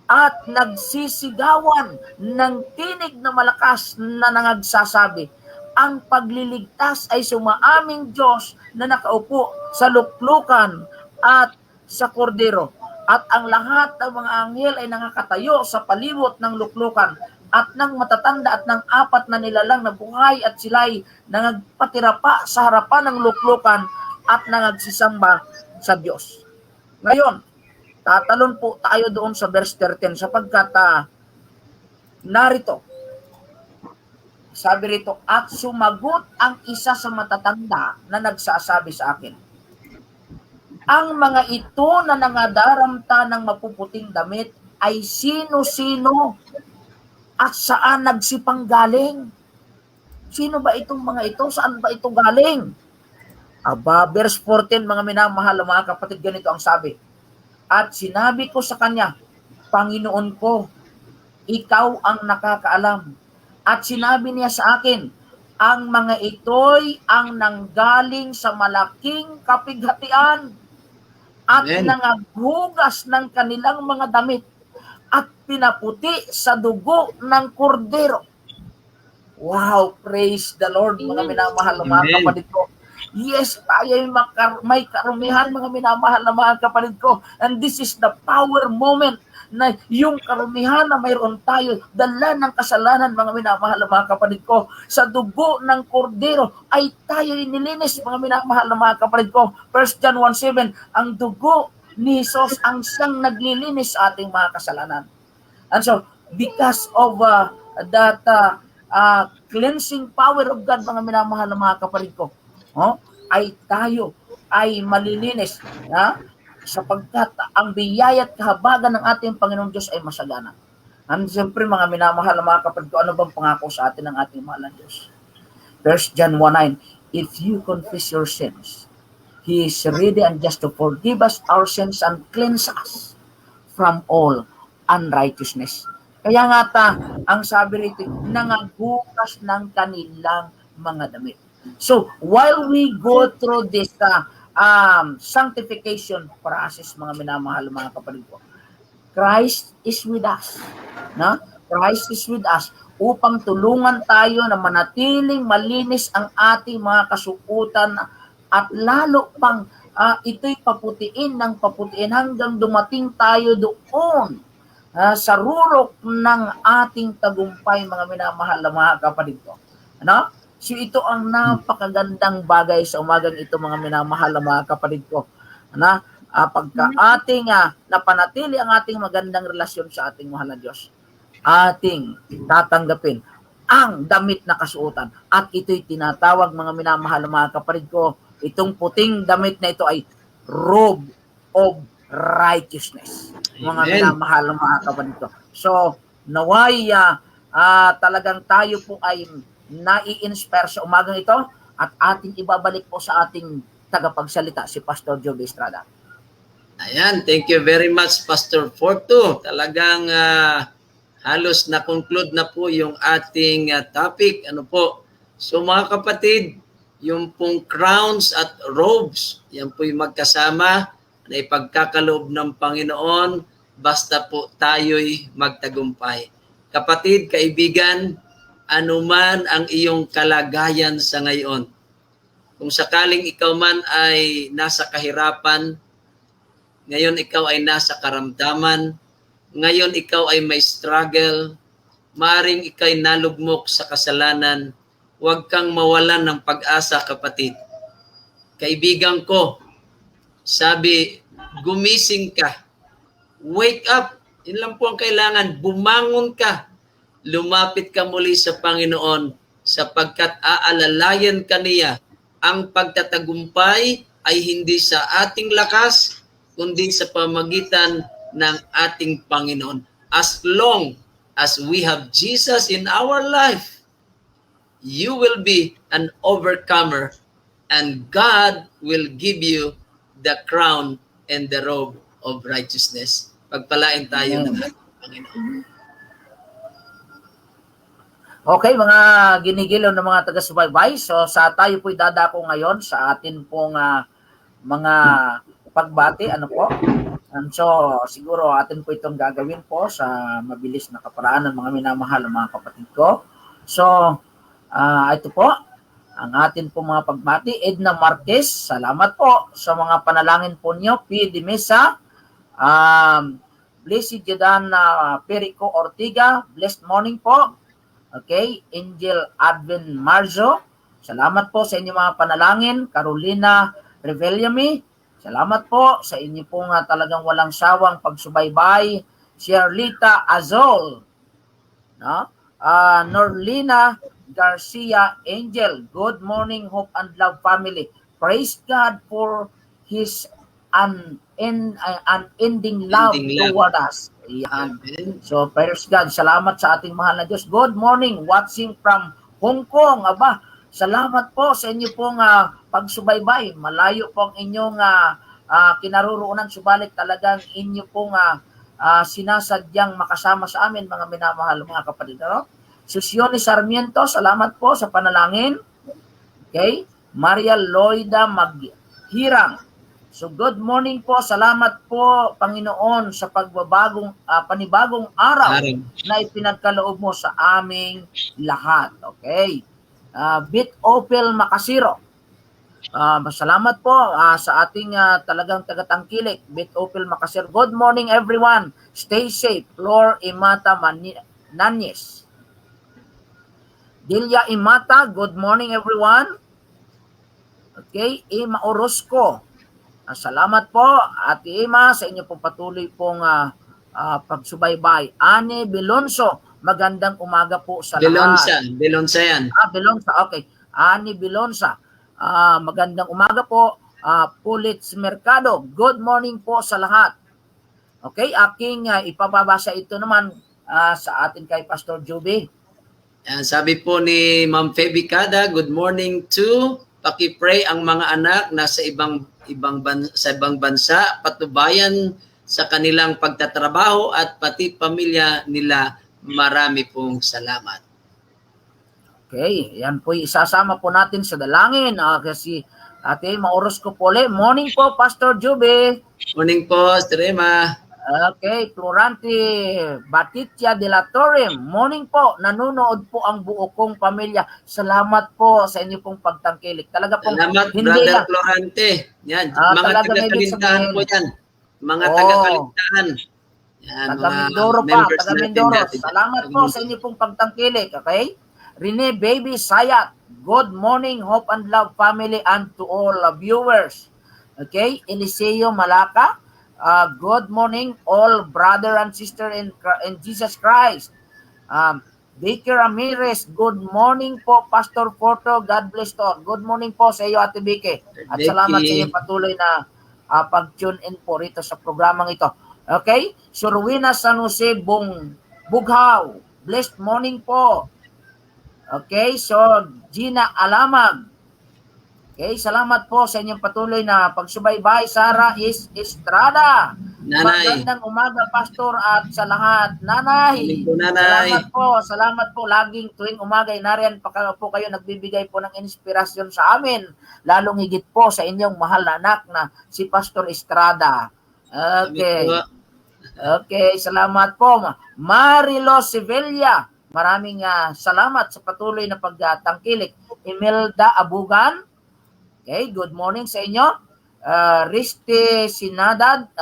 At nagsisigawan ng tinig na malakas na nangagsasabi, ang pagliligtas ay sumaaming Diyos na nakaupo sa luklukan at sa kordero. At ang lahat ng mga anghel ay nakakatayo sa palibot ng luklukan at ng matatanda at ng 4 na nilalang na buhay, at sila'y nangagpatira pa sa harapan ng luklukan at nangagsisamba sa Diyos. Ngayon, tatalon po tayo doon sa verse 13, sapagkat narito, sabi rito, at sumagot ang isa sa matatanda na nagsasabi sa akin, ang mga ito na nangadaramta ng mapuputing damit ay sino-sino at saan nagsipang galing? Sino ba itong mga ito? Saan ba ito galing? Verse 14, mga minamahal, mga kapatid, ganito ang sabi. At sinabi ko sa kanya, Panginoon ko, ikaw ang nakakaalam. At sinabi niya sa akin, ang mga ito'y ang nanggaling sa malaking kapighatian at nangaghugas ng kanilang mga damit at pinaputi sa dugo ng kordero. Wow, praise the Lord, mga minamahal na mga Amen. kapatid ko. Yes, tayo may karumihan, mga minamahal na mga kapatid ko. And this is the power moment na yung karumihan na mayroon tayo, dala ng kasalanan, mga minamahal na mga kapatid ko, sa dugo ng kordero ay tayo nilinis, mga minamahal na mga kapatid ko. 1 John 1:7, ang dugo ni Jesus ang siyang naglilinis sa ating mga kasalanan. And so, because of that cleansing power of God, mga minamahal na mga kapatid ko, ay tayo ay malilinis, sapagkat ang biyaya at kahabagan ng ating Panginoong Diyos ay masagana. And siyempre, mga minamahal na mga kapatid ko, ano bang pangako sa atin ng ating mahal na Diyos? 1 John 1:9, if you confess your sins, He is ready and just to forgive us our sins and cleanse us from all unrighteousness. Kaya nga ang sabi rito, nangagukas ng kanilang mga damit. So, while we go through this sanctification process, mga minamahal mga kapatid ko, Christ is with us. Christ is with us upang tulungan tayo na manatiling malinis ang ating mga kasukutan at lalo pang ito'y paputiin hanggang dumating tayo doon sa rurok ng ating tagumpay, mga minamahal na mga kapatid ko. So ito ang napakagandang bagay sa umagang ito, mga minamahal na mga kapatid ko. Pagka ating napanatili ang ating magandang relasyon sa ating mahal na Diyos, ating tatanggapin ang damit na kasuotan. At ito'y tinatawag, mga minamahal na mga kapatid ko, itong puting damit na ito ay robe of righteousness. Mga minamahal na mga kapatid ko. So, naway talagang tayo po ay nai-inspire sa umagang ito at ating ibabalik po sa ating tagapagsalita, si Pastor Joby Estrada. Ayan, thank you very much, Pastor Forto. Talagang halos na-conclude na po yung ating topic. Ano po? So mga kapatid, yung pong crowns at robes, yan po yung magkasama na ipagkakaloob ng Panginoon basta po tayo'y magtagumpay. Kapatid, kaibigan, anuman ang iyong kalagayan sa ngayon, kung sakaling ikaw man ay nasa kahirapan, ngayon ikaw ay nasa karamdaman, ngayon ikaw ay may struggle, maring ikaw ay nalugmok sa kasalanan, huwag kang mawalan ng pag-asa, kapatid. Kaibigan ko, sabi, gumising ka. Wake up. Yun lang po ang kailangan. Bumangon ka. Lumapit ka muli sa Panginoon sapagkat aalalayan ka niya. Ang pagtatagumpay ay hindi sa ating lakas, kundi sa pamagitan ng ating Panginoon. As long as we have Jesus in our life, you will be an overcomer and God will give you the crown and the robe of righteousness. Pagpalain tayo ng ating Panginoon. Okay, mga ginigilaw ng mga taga-subaybay, so sa tayo po'y dadako ngayon sa atin pong mga pagbati, ano po? And so, siguro atin po itong gagawin po sa mabilis na kaparaan ng mga minamahal ng mga kapatid ko. So, ito po, ang atin po mga pagbati. Edna Marquez, salamat po sa mga panalangin po niyo. P. De Mesa, Blessed Jordan Perico Ortiga, blessed morning po. Okay, Angel Advin Marzo, salamat po sa inyong mga panalangin. Carolina Revellami, salamat po sa inyo po nga talagang walang sawang pagsubaybay. Sherlita Azol, Norlina Garcia Angel, good morning, hope and love family. Praise God for His unending love toward us. Yan. So, praise God. Salamat sa ating mahal na Diyos. Good morning, watching from Hong Kong. Aba, salamat po sa inyo pong pagsubaybay. Malayo po ang inyong kinaroroonan, subalit talagang inyo pong sinasadyang makasama sa amin, mga minamahal mga kapatid. Susione Sarmiento, salamat po sa panalangin. Okay? Maria Loida Maghirang, So good morning po, salamat po Panginoon sa panibagong araw na ipinagkaloob mo sa aming lahat. Okay. Bit Opel Makasiro. Salamat po sa ating talagang tagatangkilik, Bit Opel Makasiro. Good morning everyone. Stay safe. Flor Imata Nanyes. Delia Imata, good morning everyone. Okay, Ima Orozco. Salamat po, Ate Ima, sa inyo pong patuloy pong pagsubaybay. Ani Bilonso, magandang umaga po sa lahat. Bilonsa yan. Bilonsa, okay. Ani Bilonsa, magandang umaga po. Pulitz Mercado, good morning po sa lahat. Okay, aking ipababasa ito naman sa atin kay Pastor Joby. Sabi po ni Ma'am Febicada, good morning to paki-pray ang mga anak na sa ibang bansa, patubayan sa kanilang pagtatrabaho at pati pamilya nila. Marami pong salamat. Okay, yan po isasama po natin sa dalangin kasi Ate Maoros ko po ulit. Morning po, Pastor Joby. Morning po, Strema. Okay, Florante Batitya de la Torre. Morning po, nanonood po ang buo kong pamilya. Salamat po sa inyo pong pagtangkilik. Talaga pong salamat, Brother Florante. Yan, mga taga-kalintahan po yan. Mga taga-kalintahan. Yan, taga-Mindoro pa, taga-Mindoro. Salamat po sa inyo pong pagtangkilik, okay? Rene Baby Sayat, good morning, Hope and Love family and to all viewers. Okay, Eliseo Malaka, good morning, all brother and sister in Jesus Christ. Baker Ramirez, good morning po, Pastor Porto, God bless to. Good morning po sa iyo, Ate Vicky. At salamat sa iyo patuloy na pag-tune in po rito sa programang ito. Okay, Surwina San Jose Bughaw, blessed morning po. Okay, so Gina Alamag. Okay, salamat po sa inyong patuloy na pagsubaybay. Sara Estrada. Nanay. Magandang umaga, Pastor, at sa lahat. Nanay. Nanay. Salamat po. Laging tuwing umaga, nariyan pa po kayo nagbibigay po ng inspirasyon sa amin. Lalong higit po sa inyong mahal na anak na si Pastor Estrada. Okay. Okay, salamat po. Marilo Sevilla. Maraming salamat sa patuloy na pagtangkilik. Imelda Abugan. Okay, good morning sa inyo. Riste Sinatad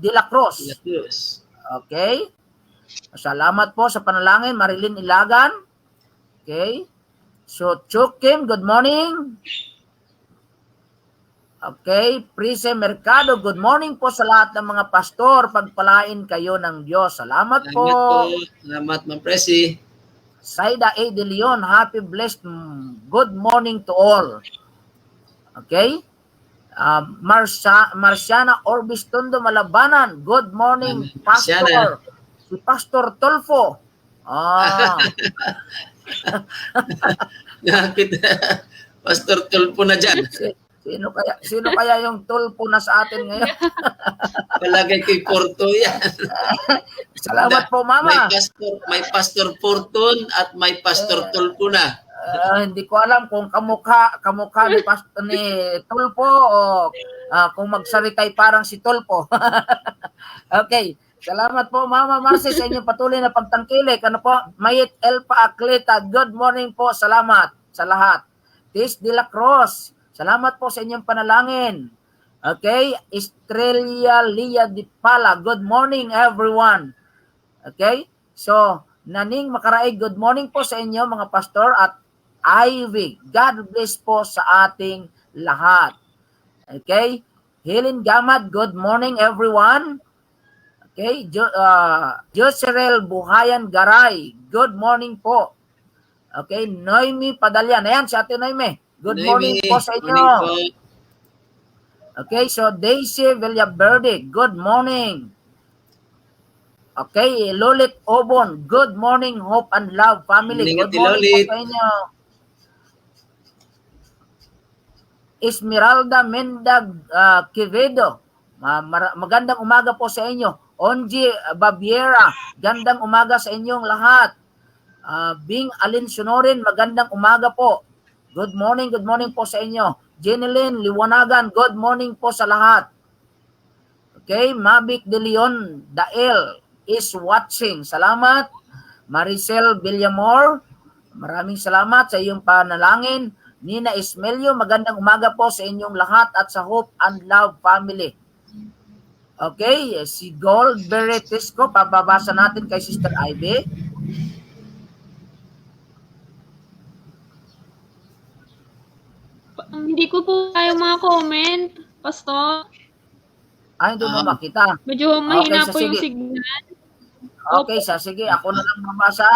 de la Cruz. Okay. Salamat po sa panalangin. Marilyn Ilagan. Okay. So, Chuk Kim, good morning. Okay, Prise Mercado, good morning po sa lahat ng mga pastor. Pagpalain kayo ng Diyos. Salamat po. Salamat, Ma'am Presi. Saida A. De Leon, happy blessed good morning to all. Okay? Marciana Orbis Tondo Malabanan, good morning, Pastor. Si Pastor Tolfo. Pastor Tolfo na dyan. Sino kaya yung tulpo na sa atin ngayon? Palagay kay Porto yan. Salamat po, Mama. May Pastor Porton at may Pastor Tulpo na. Hindi ko alam kung kamukha ni Tulpo o kung magsaritay parang si Tulpo. Okay. Salamat po, Mama Marcy, sa inyong patuloy na pagtangkilik. Ano po? Mayit Elpa Akleta, good morning po. Salamat sa lahat. Tis de la Cruz, salamat po sa inyong panalangin. Okay, Estrella Lia Di Pala, good morning everyone. Okay, so Naning Makaraig, good morning po sa inyo mga pastor at Ivy. God bless po sa ating lahat. Okay, Helen Gamad, good morning everyone. Okay, Joserel Buhayan Garay, good morning po. Okay, Noemi Padalyan, ayan si Ate Noemi. Good morning po sa inyo. Okay, so Daisy Villaverde, good morning. Okay, Lolit Obon, good morning, Hope and Love family. Good morning po sa inyo. Esmeralda Mendag Quevedo, magandang umaga po sa inyo. Onji Babiera, gandang umaga sa inyong lahat. Bing Alin Sonorin, magandang umaga po. Good morning po sa inyo. Jeneline Liwanagan, good morning po sa lahat. Okay, Mavic De Leon Dael is watching. Salamat. Maricel Villamor, maraming salamat sa iyong panalangin. Nina Ismelio, magandang umaga po sa inyong lahat at sa Hope and Love family. Okay, si Gold Beretisco, papabasa natin kay Sister Ivy. Hindi ko po tayo mga comment, Pastor. Ay, hindi mo makita. Medyo mahina Okay, po yung sige. signal. Okay, sige, ako na lang mabasa.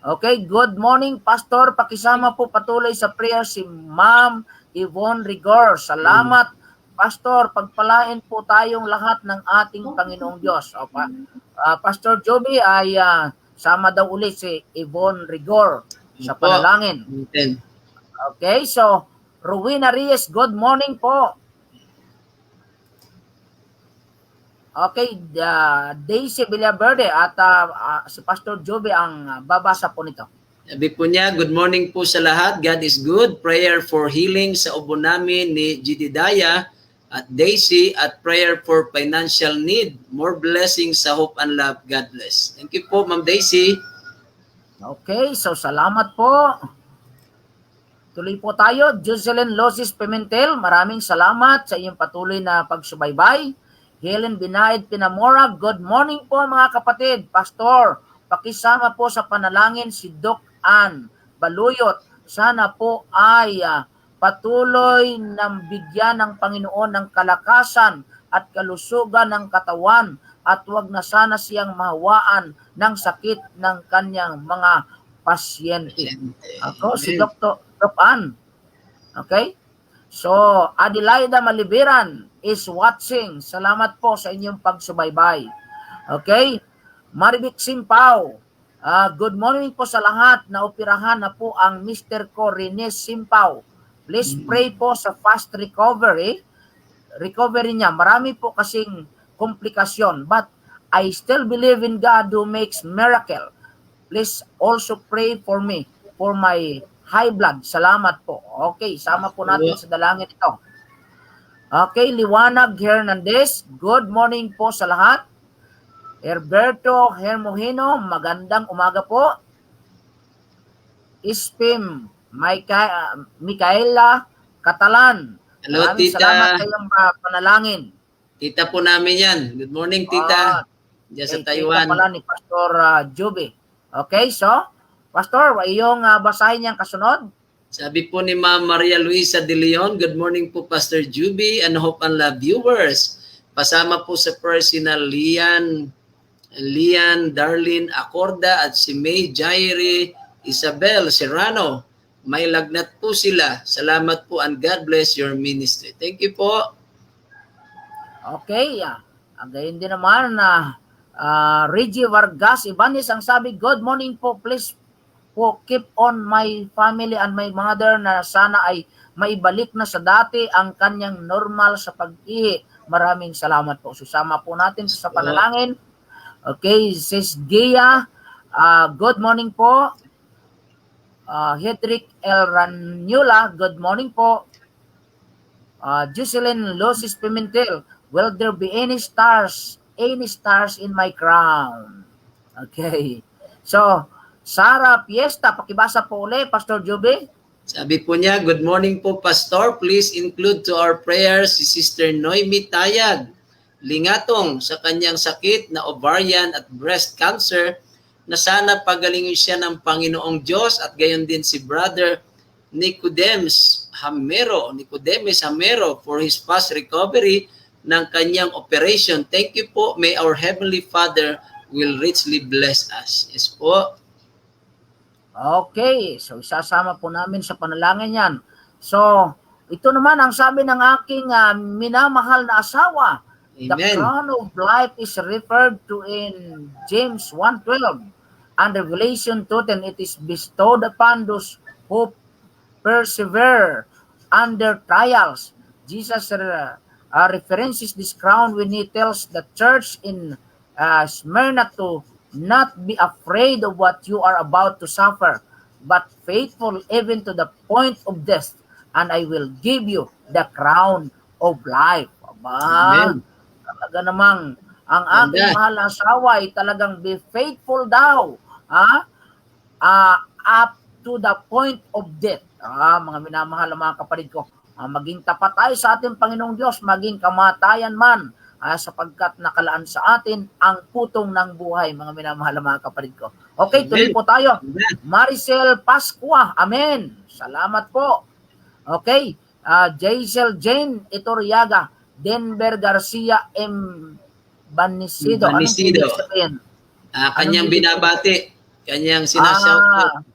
Okay, good morning, Pastor. Pakisama po patuloy sa prayer si Ma'am Yvonne Rigor. Salamat, Pastor. Pagpalain po tayong lahat ng ating Panginoong Diyos. Pastor Joby ay sama daw ulit si Yvonne Rigor sa Opo. panalangin. Amen. Okay, so Rowena Reyes, good morning po. Okay, Daisy Villaverde at si Pastor Joby ang babasa po nito. Sabi po niya, good morning po sa lahat. God is good. Prayer for healing sa ubo namin ni Jididaya at Daisy at prayer for financial need. More blessings sa Hope and Love. God bless. Thank you po, Ma'am Daisy. Okay, so salamat po. Tuloy po tayo. Jocelyn Losis Pimentel, maraming salamat sa iyong patuloy na pagsubaybay. Helen Binaid Pinamora, good morning po mga kapatid. Pastor, pakisama po sa panalangin si Doc Ann Baluyot. Sana po ay patuloy ng bigyan ng Panginoon ng kalakasan at kalusugan ng katawan at huwag na sana siyang mahawaan ng sakit ng kanyang mga pasyente. Ako si Doc Ann. Okay? So, Adelaida Malibiran is watching. Salamat po sa inyong pagsubaybay. Okay? Maribik Simpao, good morning po sa lahat. Naoperahan na po ang Mr. ko, Rene Simpao. Please pray po sa fast recovery niya. Marami po kasing komplikasyon, but I still believe in God who makes miracle. Please also pray for me, for my high blood. Salamat po. Okay, sama po natin sa dalangin ito. Okay, Liwanag Hernandez, good morning po sa lahat. Herberto Hermohino, magandang umaga po. Ispim Micaela Catalan, Hello, maraming Tita. salamat sa iyong panalangin. Tita po namin yan. Good morning, Tita. Diyan sa Taiwan. Tita pala ni Pastor Joby. Okay, so, Pastor, iyong basahin niyang kasunod. Sabi po ni Ma'am Maria Luisa De Leon, good morning po Pastor Juby and Hope and Love viewers. Pasama po sa personal Lian, Darlene Acorda at si May Jairi Isabel Serrano. May lagnat po sila. Salamat po and God bless your ministry. Thank you po. Okay, gayon din naman na Reggie Vargas Ibanez ang sabi, good morning po, please po keep on my family and my mother na sana ay maibalik na sa dati ang kanyang normal sa pag-ihi. Maraming salamat po. Susama po natin sa panalangin. Okay, Sis Gia, good morning po. Hedrick L. Ranula, good morning po. Jocelyn Losis Pimentel, will there be any stars in my crown? Okay. So, Sara Fiesta, pakibasa po ulit, Pastor Joby. Sabi po niya, good morning po Pastor. Please include to our prayers si Sister Noemi Tayag Lingatong sa kanyang sakit na ovarian at breast cancer na sana pagalingin siya ng Panginoong Diyos at gayon din si Brother Nicodemus Hamero for his fast recovery ng kanyang operation. Thank you po. May our Heavenly Father will richly bless us. Yes po. Okay, so isasama po namin sa panalangin yan. So, ito naman ang sabi ng aking minamahal na asawa. Amen. The crown of life is referred to in James 1:12 and Revelation 2:10. It is bestowed upon those who persevere under trials. Jesus references this crown when he tells the church in Smyrna to not be afraid of what you are about to suffer. but faithful even to the point of death, and I will give you the crown of life. Aba, Amen. talaga namang ang aking Ganda. mahal na asawa ay talagang be faithful daw. Ha? Up to the point of death. Mga minamahal na mga kapatid ko, maging tapat tayo sa ating Panginoong Diyos, maging kamatayan man, sapagkat nakalaan sa atin ang putong ng buhay, mga minamahal na mga kapatid ko. Okay, tuloy po tayo. Amen. Maricel Pascua, amen. Salamat po. Okay, Jaisel Jane Iturriaga, Denver Garcia M. Banisido. Anong Banisido. ibig sabihin? Kanyang Anong ibig binabati. Kanyang sinashout out.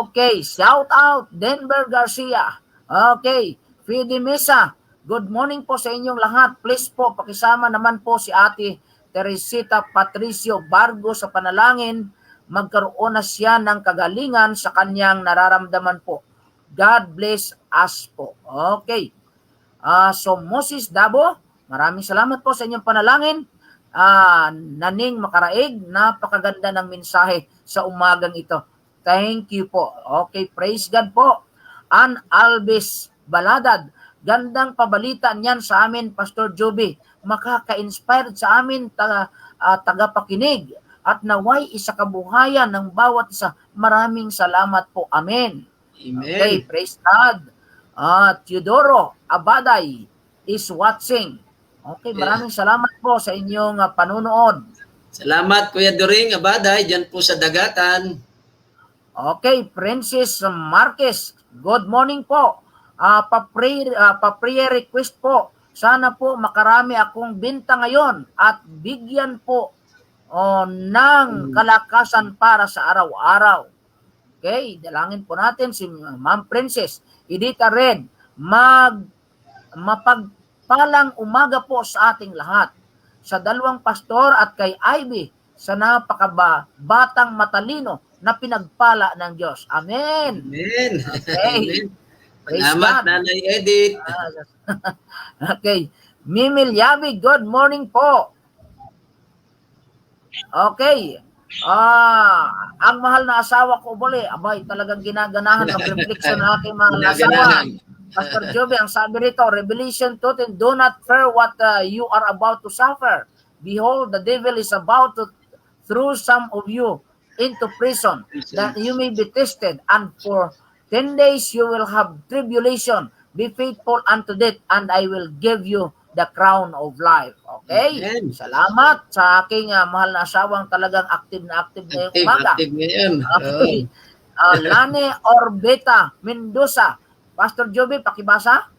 Okay, shout out Denver Garcia. Okay, Fidi Mesa. Good morning po sa inyong lahat. Please po pakisama naman po si Ate Teresita Patricio Bargo sa panalangin. Magkaroon na siya ng kagalingan sa kanyang nararamdaman po. God bless us po. Okay. So Moses Dabo, maraming salamat po sa inyong panalangin. Naning Makaraig, napakaganda ng mensahe sa umagang ito. Thank you po. Okay, praise God po. Ann Alves Baladad, gandang pabalita niyan sa amin, Pastor Joby. Makaka-inspired sa amin tagapakinig at naway isa kabuhayan ng bawat isa. Maraming salamat po. Amen. Amen. Okay, praise God. Teodoro Abaday is watching. Okay, maraming salamat po sa inyong panunood. Salamat, Kuya Doring Abaday, dyan po sa Dagatan. Okay, Princess Marquez, good morning po. Pa-prayer request po. Sana po makarami akong binta ngayon at bigyan po ng kalakasan para sa araw-araw. Okay, dalangin po natin si Ma'am Princess Edita Red. Mapagpalang umaga po sa ating lahat. Sa dalawang pastor at kay Ivy sa napakabatang matalino na pinagpala ng Diyos. Amen. Amen. Okay. Amen. Praise Salamat, God. Nanay Edith. Okay. Mimil Yabi, good morning po. Okay. Ang mahal na asawa ko bole, abay, talagang ginaganahan ng reflection ng aking mahal na asawa. Pastor Joby, ang sabi rito, Revelation 2:10, do not fear what you are about to suffer. Behold, the devil is about to throw some of you into prison, that you may be tested, and for 10 days you will have tribulation. Be faithful unto death, and I will give you the crown of life. Okay? Amen. Salamat sa aking mahal na asawang talagang active na ngayong umaga. Active ngayon. Okay. Lane Orbeta Mendoza. Pastor Joby, pakibasa?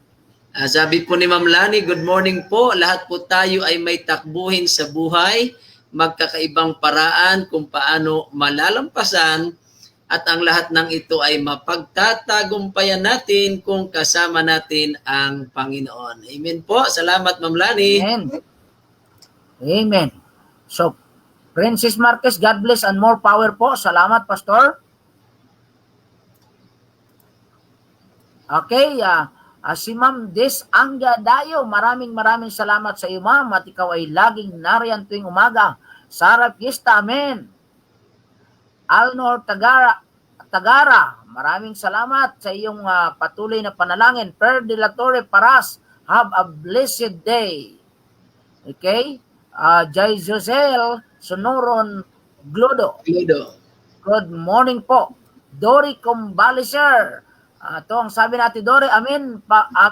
Sabi po ni Ma'am Lani, good morning po. Lahat po tayo ay may takbuhin sa buhay, magkakaibang paraan kung paano malalampasan, at ang lahat ng ito ay mapagtatagumpayan natin kung kasama natin ang Panginoon. Amen po. Salamat, Ma'am Lani. Amen. Amen. So, Princess Marquez, God bless and more power po. Salamat, Pastor. Okay, si Ma'am Des Anga Dayo, maraming salamat sa iyo, Ma'am, at ikaw ay laging nariyan tuwing umaga. Sarah Fiesta, amen. Alnor Tagara, maraming salamat sa iyong patuloy na panalangin. Per de la Torre Paras, have a blessed day. Okay? Jai Josel Sonoron Glodo, good morning po. Dory Combaliser, ito ang sabi natin, Dory, amin,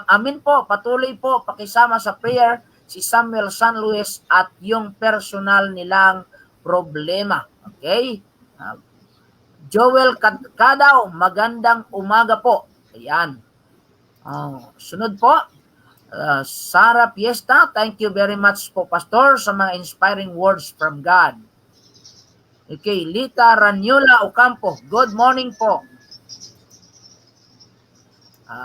amin po, patuloy po, pakisama sa prayer si Samuel San Luis at yung personal nilang problema. Okay? Joel Kadaw, magandang umaga po. Ayan. Sunod po, Sarah Fiesta, thank you very much po, Pastor, sa mga inspiring words from God. Okay, Lita Ranyola Ocampo, good morning po.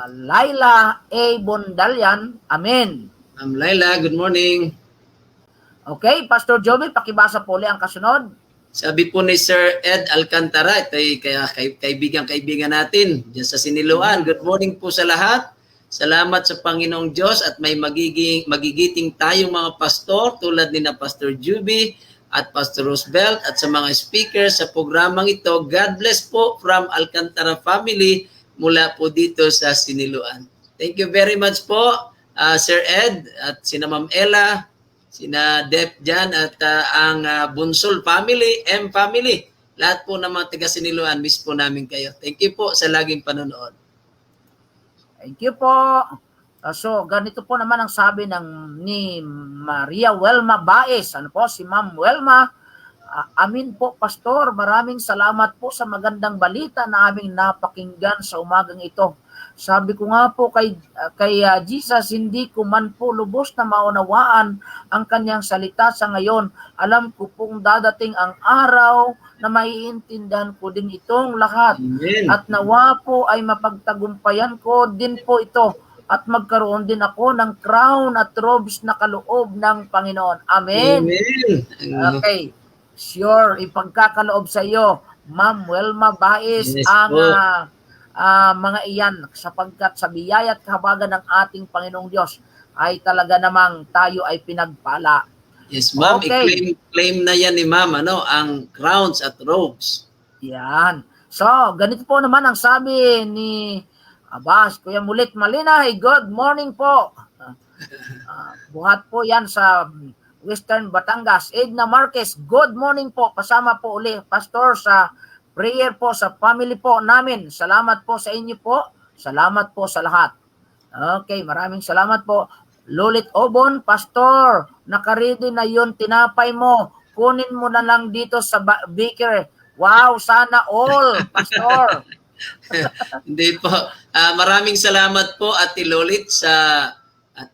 Laila A. Bondalian, amen. Ma'am Laila, good morning. Okay, Pastor Joby, pakibasa po ulit ang kasunod. Sabi po ni Sir Ed Alcantara, ito ay kaibigan natin dyan sa Siniloan. Good morning po sa lahat. Salamat sa Panginoong Diyos at may magigiting tayong mga pastor tulad ni na Pastor Juby at Pastor Roosevelt at sa mga speakers sa programang ito. God bless po from Alcantara family mula po dito sa Siniluan. Thank you very much po, Sir Ed at sina Ma'am Ella, sina Dep Jan at ang Bunsol family, M family. Lahat po ng mga taga Siniluan, miss po namin kayo. Thank you po sa laging panonood. Thank you po. So, ganito po naman ang sabi ni Maria Welma Baez. Ano po, si Ma'am Welma. Amin po, Pastor. Maraming salamat po sa magandang balita na aming napakinggan sa umagang ito. Sabi ko nga po kay Jesus, hindi ko man po lubos na maunawaan ang kanyang salita sa ngayon. Alam ko pong dadating ang araw na maiintindihan ko din itong lahat. Amen. At nawa po ay mapagtagumpayan ko din po ito at magkaroon din ako ng crown at robes na kaloob ng Panginoon. Amen. Amen. Okay. Sure, ipagkakaloob sa iyo, Ma'am Welma Baez, Yes, ang po. mga iyan sapagkat sa biyaya at kahabagan ng ating Panginoong Diyos ay talaga namang tayo ay pinagpala. Yes, ma'am. Okay. I-claim na yan ni ma'am, ang crowns at robes. Yan. So, ganito po naman ang sabi ni Abbas, Kuya Mulit Malinay, good morning po. Buhat po yan sa Western Batangas. Edna Marquez, good morning po. Pasama po uli, Pastor, sa prayer po sa family po namin. Salamat po sa inyo po. Salamat po sa lahat. Okay, maraming salamat po. Lulit Obon, Pastor, nakaredy na yun, tinapay mo. Kunin mo na lang dito sa bakery. Wow, sana all, Pastor. Hindi po. Maraming salamat po, Ate Lolit, sa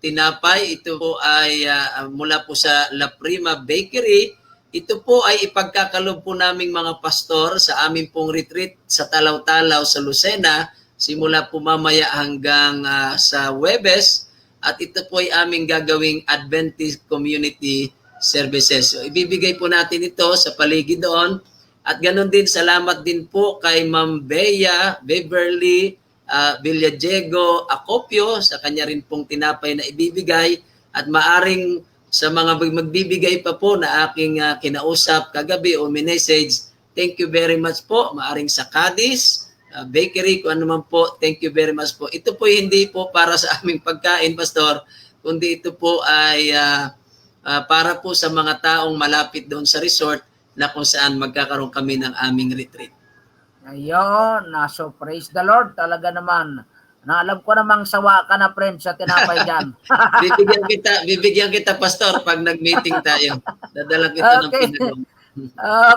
tinapay. Ito po ay mula po sa La Prima Bakery. Ito po ay ipagkakalob po naming mga pastor sa aming pong retreat sa Talaw-Talaw sa Lucena. Simula po mamaya hanggang sa Huwebes. At ito po ay aming gagawing Adventist Community Services. So, ibibigay po natin ito sa paligid doon. At ganun din, salamat din po kay Ma'am Bea Beverly Villadiego Acopio sa kanya rin pong tinapay na ibibigay. At maaring sa mga magbibigay pa po na aking kinausap kagabi o minessage, thank you very much po. Maaring sa Cadiz, bakery, kung ano man po, thank you very much po. Ito po hindi po para sa aming pagkain, Pastor, kundi ito po ay para po sa mga taong malapit doon sa resort na kung saan magkakaroon kami ng aming retreat. Ayun, so praise the Lord. Talaga naman. Na alam ko namang sawa ka na, friend, sa tinapay dyan. bibigyan kita, Pastor, pag nag-meeting tayo. Dadalang kita ng Okay. pinagong.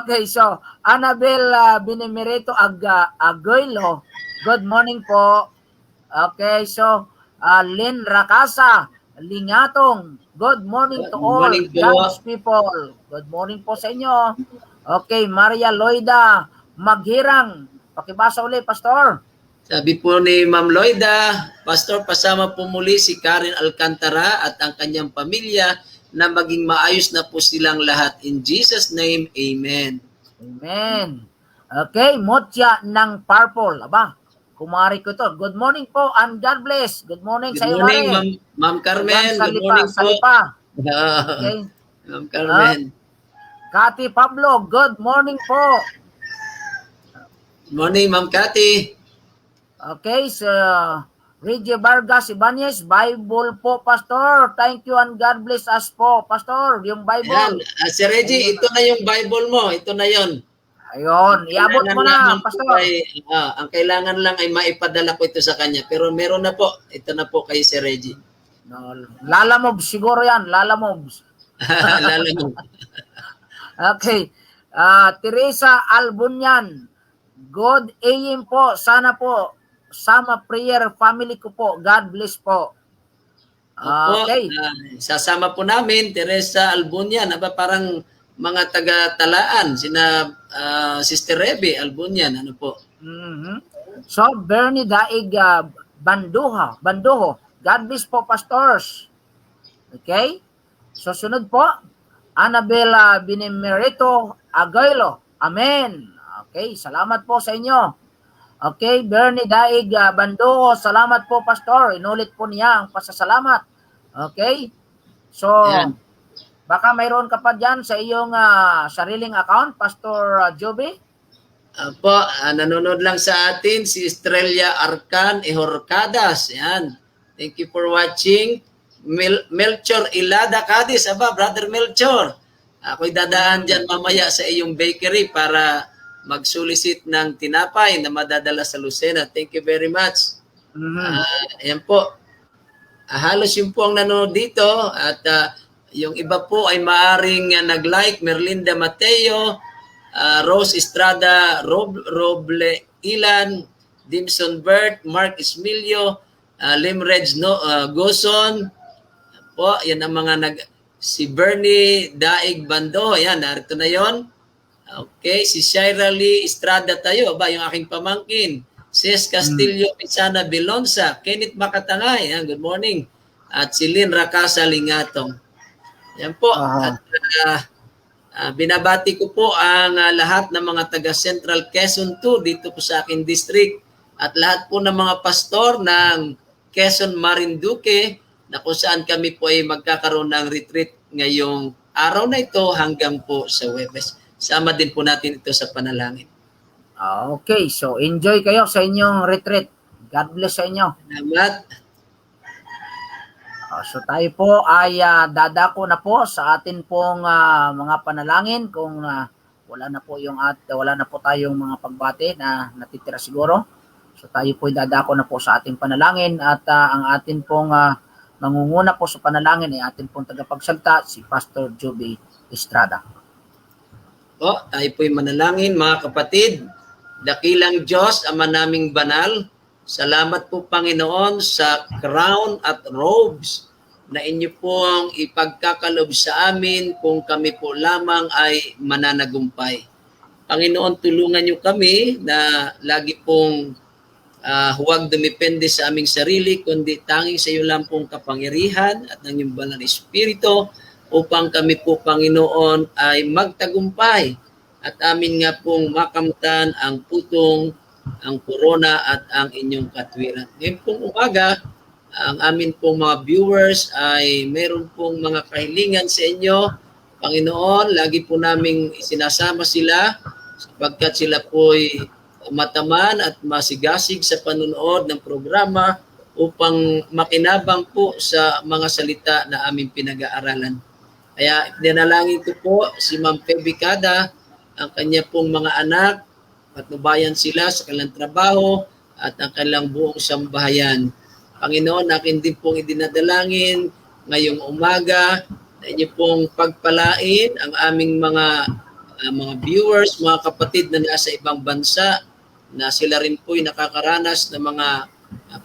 Okay, so Annabel Benemerito Agoylo, good morning po. Okay, so Lynn Rakasa Lingatong, good morning to Good all morning po. God's people. Good morning po sa inyo. Okay, Maria Loida Maghirang, pakibasa ulit, Pastor. Sabi po ni Ma'am Loida, Pastor, pasama po muli si Karen Alcantara at ang kanyang pamilya na maging maayos na po silang lahat. In Jesus' name, Amen. Amen. Okay, Motya ng Purple. Aba, kumari ko to. Good morning po and God bless. Good morning Good sa iyo, morning, Mare. Ma'am Carmen. Sa Good lipa, morning sa po. lipa. Okay. Ma'am Carmen. Kati Pablo, good morning po. Good morning, Ma'am Cathy. Okay, so Reggie Vargas Ibanez, Bible po, Pastor. Thank you and God bless us po, Pastor. Yung Ayan. Bible. Si Reggie, ito na yung Bible mo. Ito na yon. Ayun, iabot mo na, Pastor. Ang kailangan lang ay maipadala ko ito sa kanya. Pero meron na po. Ito na po kay si Reggie. No, lalamobs siguro yan, lalamobs. Lalo mo. Okay. Teresa Albunyan. Good AM po. Sana po sama prayer family ko po. God bless po. Opo, Okay. sasama po namin, Teresa Albunian. Parang mga taga-talaan, sina Sister Rebe Albunian. Ano po? Mhm. So, Bernie Daig Bandoho. God bless po, pastors. Okay? So, sunod po, Annabella Benemerito Agoylo. Amen. Okay, salamat po sa inyo. Okay, Bernie Daig Bandoho, salamat po, pastor. Inulit po niya ang pasasalamat. Okay? So, Ayan. Baka mayroon ka pa dyan sa iyong sariling account, Pastor Joby? Po, nanonood lang sa atin si Estrella Arcan Ehorcadas. Yan. Thank you for watching. Melchor Ilada Cadiz. Aba, Brother Melchor. Ako'y dadaan dyan mamaya sa iyong bakery para mag-solicit ng tinapay na madadala sa Lucena. Thank you very much. Ayan po. Halos yun po ang nanonood dito. At yung iba po ay maaring nag-like. Merlinda Mateo, Rose Estrada, Roble Ilan, Dimson Bert, Mark Esmilio, Limreds Goson. Po, yan ang mga si Bernie Daig Bando, yan, narito na yon. Okay, si Shaira Lee Estrada tayo, ba, yung aking pamangkin. Ces Castillo Pisana Bilonsa, Kenneth Makatangay, yan, good morning. At si Lynn Racasa Lingatong. Yan po. At binabati ko po ang lahat ng mga taga Central Quezon 2 dito po sa aking district at lahat po ng mga pastor ng Quezon Marinduque na kung saan kami po ay magkakaroon ng retreat ngayong araw na ito hanggang po sa Huwebes. Sama din po natin ito sa panalangin. Okay, so enjoy kayo sa inyong retreat. God bless sa inyo. Salamat. So tayo po ay dadako na po sa atin pong mga panalangin kung wala na po tayong mga pagbati na natitira siguro. So tayo po ay dadako na po sa ating panalangin at ang atin pong mangunguna po sa panalangin ay atin pong tagapagsalita si Pastor Joby Estrada. Po, tayo po ay manalangin mga kapatid. Dakilang Diyos, Ama naming banal, salamat po Panginoon sa crown at robes na inyo pong ipagkakalob sa amin kung kami po lamang ay mananagumpay. Panginoon, tulungan niyo kami na lagi pong huwag dumepende sa aming sarili, kundi tanging sa iyo lang pong kapangyarihan at ng iyong banal na Espiritu upang kami po, Panginoon, ay magtagumpay at amin nga pong makamtan ang putong, ang corona at ang inyong katwiran. Ngayon pong umaga, ang amin pong mga viewers ay meron pong mga kahilingan sa inyo. Panginoon, lagi po naming isinasama sila sapagkat sila po'y mataman at masigasig sa panunood ng programa upang makinabang po sa mga salita na aming pinag-aaralan. Kaya dinalangin ko po si Ma'am Pebicada, ang kanya pong mga anak, patnubayan sila sa kanilang trabaho at ang kanilang buong sambahayan. Panginoon, akin din pong idinadalangin ngayong umaga na inyo pong pagpalain ang aming mga viewers, mga kapatid na nasa ibang bansa na sila rin po'y nakakaranas ng mga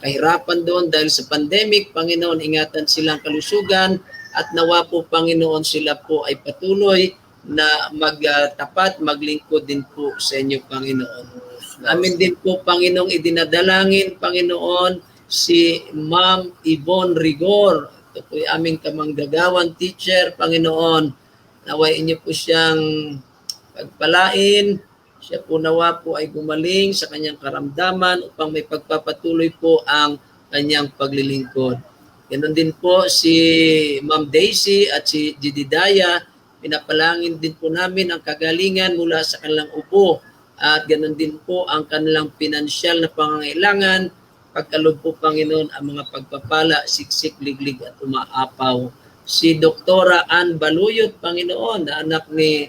kahirapan doon dahil sa pandemic. Panginoon, ingatan silang kalusugan at nawa po, Panginoon, sila po ay patuloy na magtapat, maglingkod din po sa inyo, Panginoon. Amin din po, Panginoong, idinadalangin, Panginoon, si Ma'am Yvonne Rigor. Ito po ay aming kamanggagawan teacher, Panginoon. Naway inyo po siyang pagpalain. Siya po nawa po ay gumaling sa kanyang karamdaman upang may pagpapatuloy po ang kanyang paglilingkod. Ganon din po si Ma'am Daisy at si Jididaya. Pinapalangin din po namin ang kagalingan mula sa kanilang upo at ganon din po ang kanilang pinansyal na pangangailangan. Pagkaloob po, Panginoon, ang mga pagpapala, siksik, liglig at umaapaw. Si Doktora Ann Baluyot, Panginoon, na anak ni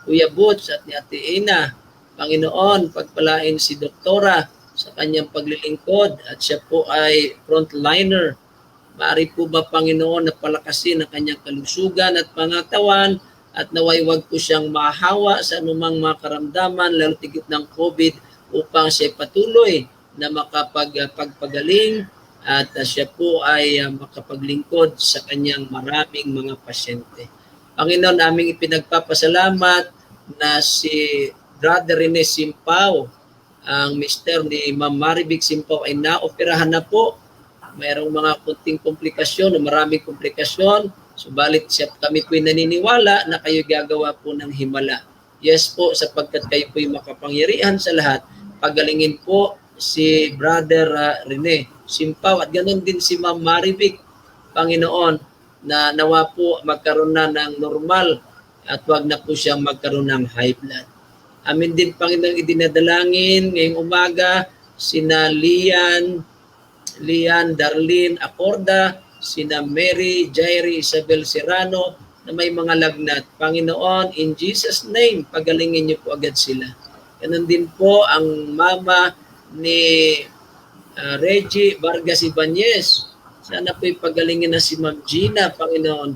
Kuya Butch at ni Ate Ina. Panginoon, pagpalain si Doktora sa kanyang paglilingkod at siya po ay frontliner. Maaari po ba, Panginoon, na palakasin ang kanyang kalusugan at pangatawan at naway wag po siyang mahawa sa anumang mga karamdaman, lalo tigit ng COVID, upang siya patuloy na makapagpagaling at siya po ay makapaglingkod sa kanyang maraming mga pasyente. Panginoon, aming ipinagpapasalamat na si Brother Rene Simpao, ang mister ni Ma'am Maribig Simpao ay naoperahan na po. Mayroong mga kunting komplikasyon o maraming komplikasyon. Subalit kami po'y naniniwala na kayo gagawa po ng himala. Yes po, sapagkat kayo po'y makapangyarihan sa lahat. Pagalingin po si Brother Rene Simpao at ganoon din si Ma'am Maribig. Panginoon, na nawa po magkaroon na ng normal at wag na po siyang magkaroon ng high blood. Amin din, Panginoon, idinadalangin ngayong umaga sina Lian, Darlene Acorda, sina Mary, Jairi, Isabel Serrano na may mga lagnat. Panginoon, in Jesus' name, pagalingin niyo po agad sila. Ganun din po ang mama ni Reggie Vargas Ibanez. Sana po ipagalingin na si Ma'am Gina, Panginoon.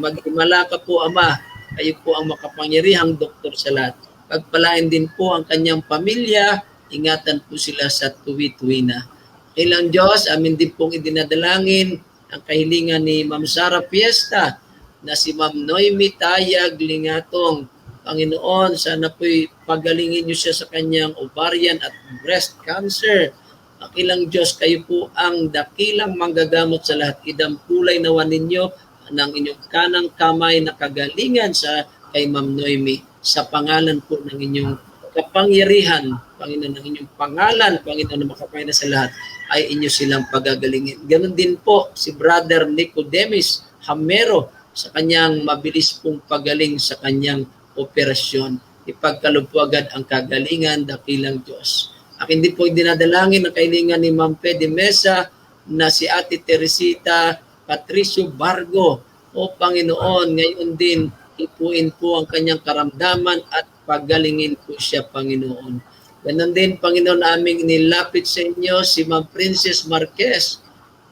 Mag-himala ka po, Ama. Kayo po ang makapangyarihang doktor sa lahat. Pagpalain din po ang kanyang pamilya. Ingatan po sila sa tuwi-tuwi na. Kailang Diyos, amin din pong idinadalangin ang kahilingan ni Ma'am Sara Fiesta na si Ma'am Noemi Tayag Lingatong. Panginoon, sana po'y pagalingin niyo siya sa kanyang ovarian at breast cancer. Akilang Diyos, kayo po ang dakilang manggagamot sa lahat. Idampulay nawa ninyo ng inyong kanang kamay na kagalingan sa kay Ma'am Noemi sa pangalan po ng inyong kapangyarihan, Panginoon, ng inyong pangalan, Panginoon, na makapangyarihan sa lahat, ay inyo silang pagagalingin. Ganon din po si Brother Nicodemus Hamero sa kanyang mabilis pong pagaling sa kanyang operasyon. Ipagkaloob po agad ang kagalingan, dakilang Diyos. Akin din po dinadalangin ang kahilingan ni Ma'am Pede Mesa na si Ate Teresita Patricio Bargo. O Panginoon, ngayon din ipuin po ang kanyang karamdaman at pagalingin po siya, Panginoon. Ganon din, Panginoon, aming nilapit sa inyo si Ma'am Princess Marquez.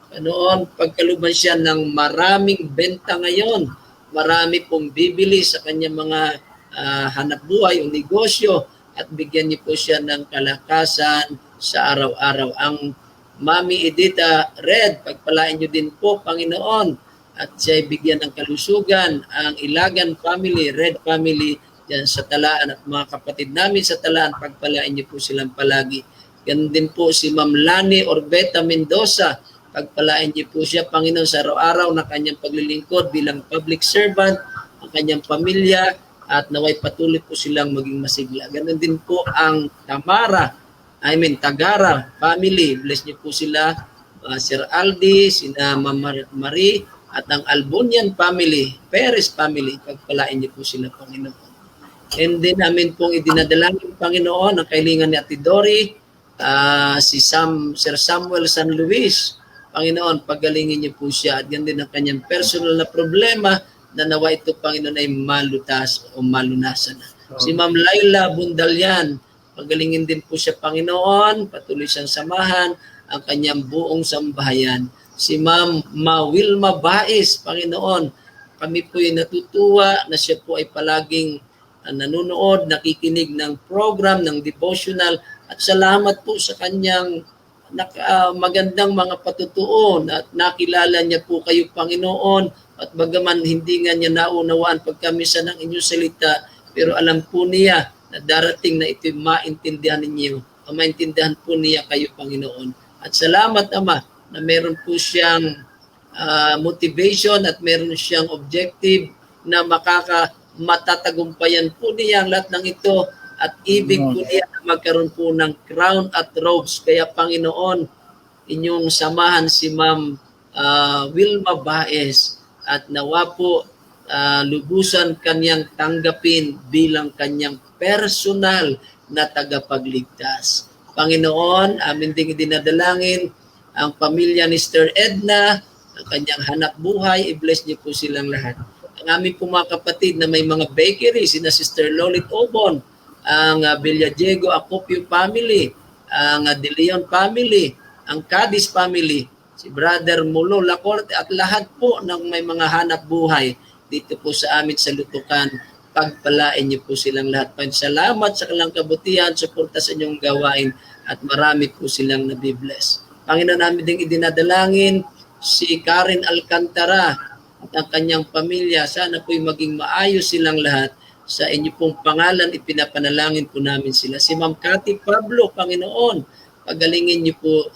Panginoon, pagkaluban siya ng maraming benta ngayon, marami pong bibili sa kanyang mga hanap buhay o negosyo at bigyan niyo po siya ng kalakasan sa araw-araw. Ang Mami Edita Red, pagpalain niyo din po, Panginoon, at siya bigyan ng kalusugan. Ang Ilagan family, Red family, dyan sa Talaan at mga kapatid namin sa Talaan, pagpalain niyo po silang palagi. Ganun din po si Ma'am Lani Orbeta Mendoza, pagpalain niyo po siya, Panginoon, sa araw-araw na kanyang paglilingkod bilang public servant, ang kanyang pamilya, at naway patuloy po silang maging masigla. Ganun din po ang Tagara family. Bless niyo po sila, Sir Aldi, sina Ma'am Marie, at ang Albunian family, Perez family, pagpalain niyo po sila, Panginoon. And then namin pong idinadalangin, Panginoon, ang kahilingan ni Ate Dory, si Sir Samuel San Luis. Panginoon, pagalingin niyo po siya at yan din ang kanyang personal na problema na nawa ito, Panginoon, ay malutas o malunasan na. Si Ma'am Laila Bundalian, pagalingin din po siya, Panginoon, patuloy siyang samahan ang kanyang buong sambahayan. Si Ma'am Wilma Baez, Panginoon, kami po ay natutuwa na siya po ay palaging nanonood, nakikinig ng program, ng devotional, at salamat po sa kanyang magandang mga patutuon at nakilala niya po kayo, Panginoon, at bagaman hindi nga niya naunawaan pagkamisa ng inyong salita, pero alam po niya na darating na ito'y maintindihan ninyo, maintindihan po niya kayo, Panginoon. At salamat, Ama, na meron po siyang motivation at meron siyang objective na matatagumpayan po niya ang lahat ng ito at ibig po niya na magkaroon po ng crown at robes. Kaya, Panginoon, inyong samahan si Ma'am Wilma Baez at nawa po lubusan kanyang tanggapin bilang kanyang personal na tagapagligtas. Panginoon, amin ding dinadalangin ang pamilya ni Sister Edna, ang kanyang hanap buhay, i-bless niyo po silang lahat. Ang aming po mga kapatid na may mga bakery, sina Sister Lolit Obon, ang Villadiego Acopio family, ang De Leon family, ang Cadiz family, si Brother Mulo Lacorte at lahat po ng may mga hanap buhay dito po sa amin sa Lutukan. Pagpalain niyo po silang lahat. Salamat sa kanilang kabutihan, suporta sa inyong gawain at marami po silang nabibless. Panginoon, namin din idinadalangin si Karen Alcantara at ang kanyang pamilya. Sana po'y maging maayos silang lahat. Sa inyo pong pangalan, ipinapanalangin po namin sila. Si Ma'am Cathy Pablo, Panginoon, pagalingin niyo po,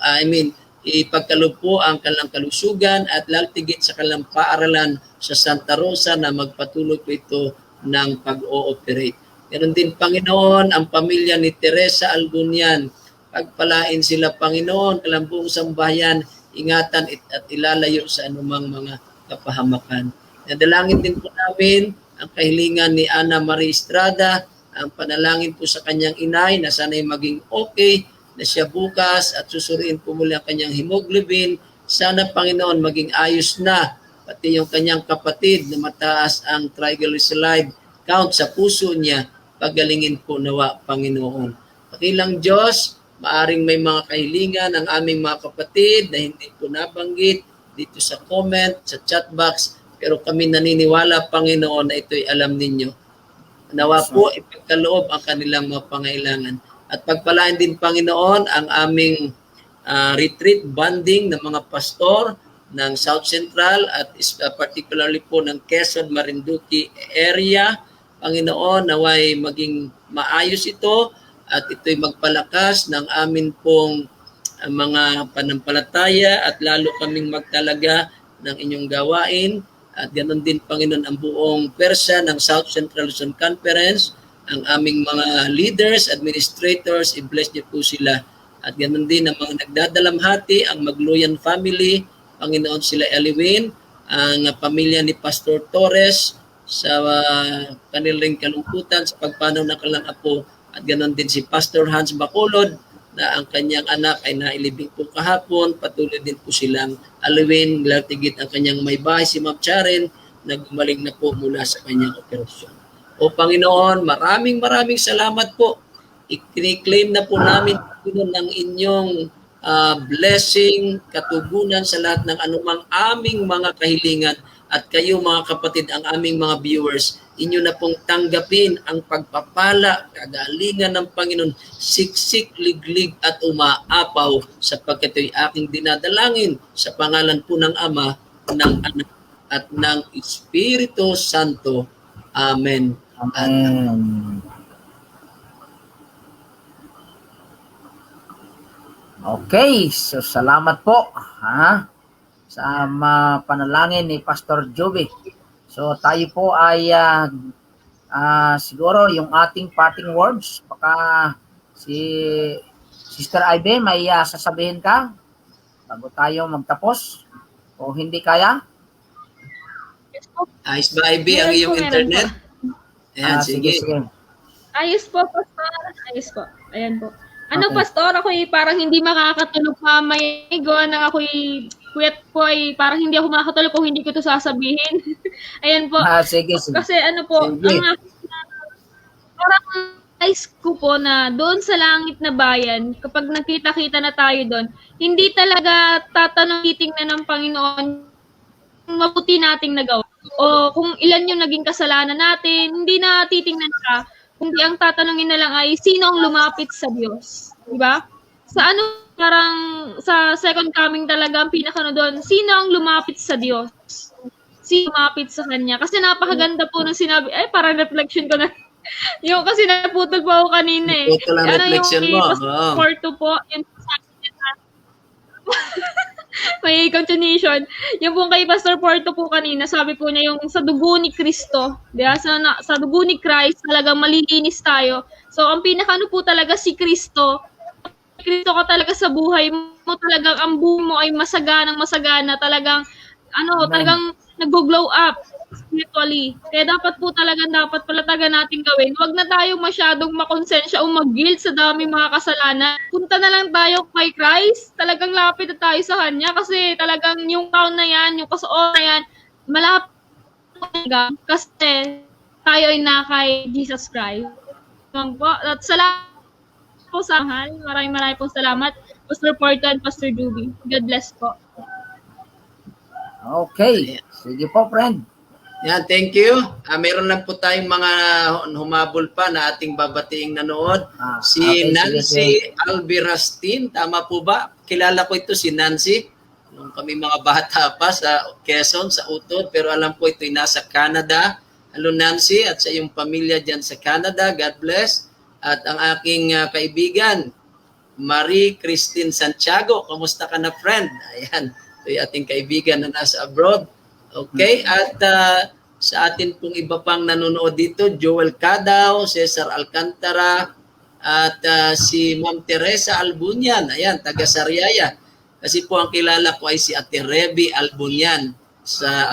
ipagkaloob po ang kanilang kalusugan at laltigit sa kanilang paaralan sa Santa Rosa na magpatuloy po ito ng pag-ooperate. Meron din, Panginoon, ang pamilya ni Teresa Albunian. Pagpalain sila, Panginoon, kalambong sambahayan, ingatan at ilalayo sa anumang mga kapahamakan. Nadalangin din po namin ang kahilingan ni Ana Marie Estrada, ang panalangin po sa kanyang inay na sana'y maging okay, na siya bukas at susuriin po muli ang kanyang hemoglobin. Sana, Panginoon, maging ayos na, pati yung kanyang kapatid na mataas ang triglyceride count sa puso niya, pagalingin po nawa, Panginoon. Pakilang Diyos, maaring may mga kahilingan ng aming mga kapatid na hindi po nabanggit dito sa comment, sa chat box, pero kami naniniwala, Panginoon, na ito'y alam ninyo. Nawa po, ipagkaloob ang kanilang mga pangailangan. At pagpalain din, Panginoon, ang aming retreat bonding ng mga pastor ng South Central at particularly po ng Quezon, Marinduque area. Panginoon, naway maging maayos ito at ito'y magpalakas ng amin pong mga panampalataya at lalo kaming magtalaga ng inyong gawain. At ganoon din, Panginoon, ang buong persya ng South Central Luzon Conference, ang aming mga leaders, administrators, i-bless niyo po sila. At ganoon din ang mga nagdadalamhati, ang Magluyan family, Panginoon sila Eliwin, ang pamilya ni Pastor Torres sa kanilang kalungkutan sa pagpanaw ng kanilang apo. At ganoon din si Pastor Hans Bacolod na ang kanyang anak ay nailibing po kahapon. Patuloy din po silang alawin, lartigit ang kanyang may bahay, si Ma'am Charen, na gumaling na po mula sa kanyang operasyon. O Panginoon, maraming salamat po. I-claim na po namin ng inyong blessing, katugunan sa lahat ng anumang aming mga kahilingan. At kayo mga kapatid, ang aming mga viewers, inyo na pong tanggapin ang pagpapala, kagalingan ng Panginoon, siksik, liglig at umaapaw sapagkat ito'y aking dinadalangin sa pangalan po ng Ama, ng Anak at ng Espiritu Santo. Amen. Amen. Okay, so salamat po sa panalangin ni Pastor Joby. So tayo po ay siguro yung ating parting words, baka si Sister Ivy may sasabihin ka bago tayo magtapos o hindi kaya? Ayos ba, Ivy, ang Meron iyong po, internet? Ayan, Sige. Ayos po, Pastor. Ayos po. Ayan po. Ano, Okay. Pastor, ako'y parang hindi makakatulog mamaya. Gawa ng ako'y kuyat po ay parang hindi ako makakatulog kung hindi ko ito sasabihin. Ayan po. Sige. Kasi ano po, Sige. ang parang nice ko po na doon sa langit na bayan, kapag nakita-kita na tayo doon, hindi talaga titingnan ng Panginoon yung mabuti nating nagawa. O kung ilan yung naging kasalanan natin, hindi na titingnan ka. Kundi ang tatanungin na lang ay, sino ang lumapit sa Diyos? Diba? Sa parang sa second coming talaga, ang pinakano doon, sino ang lumapit sa Diyos? Sino lumapit sa Kanya? Kasi napakaganda po nung sinabi, parang reflection ko na. Yung kasi naputol po ako kanina eh. Naputol ang reflection mo. Porto po, yung may continuation. Yung pong kay Pastor Porto po kanina, sabi po niya yung sa dugo ni Kristo. Diba? Sa dugo ni Christ, talagang malilinis tayo. So, ang pinakano po talaga si Kristo. Kristo ka talaga sa buhay mo. Talagang ang buhay mo ay masagana. Talagang, talagang nag-glow up spiritually. Kaya dapat palatagan natin gawin. Huwag na tayo masyadong makonsensya o mag-guilt sa dami mga kasalanan. Punta na lang tayo kay Christ. Talagang lapit na tayo sa Kanya kasi talagang yung count na yan, yung kasuot na yan, malapit talaga kasi tayo ay na kay Jesus Christ. At salamat po sa mahal. Maraming po salamat. Pastor Porto and Pastor Duby. God bless po. Okay. Sige po, friend. Yan, thank you. Meron lang po tayong mga humabol pa na ating babatiing nanood. Si okay, Nancy sige. Alberastin, tama po ba? Kilala ko ito si Nancy. Nung kami mga bata pa sa Quezon, sa Utod, pero alam po ito'y nasa Canada. Hello Nancy at sa iyong pamilya dyan sa Canada. God bless. At ang aking kaibigan, Marie Christine Santiago. Kamusta ka na, friend? Ayan, ito'y ating kaibigan na nasa abroad. Okay, at sa atin pong iba pang nanonood dito, Joel Cadaw, Cesar Alcantara, at si Ma'am Teresa Albunian, ayan, taga Sariaya. Kasi po ang kilala ko ay si Ate Reby Albunian.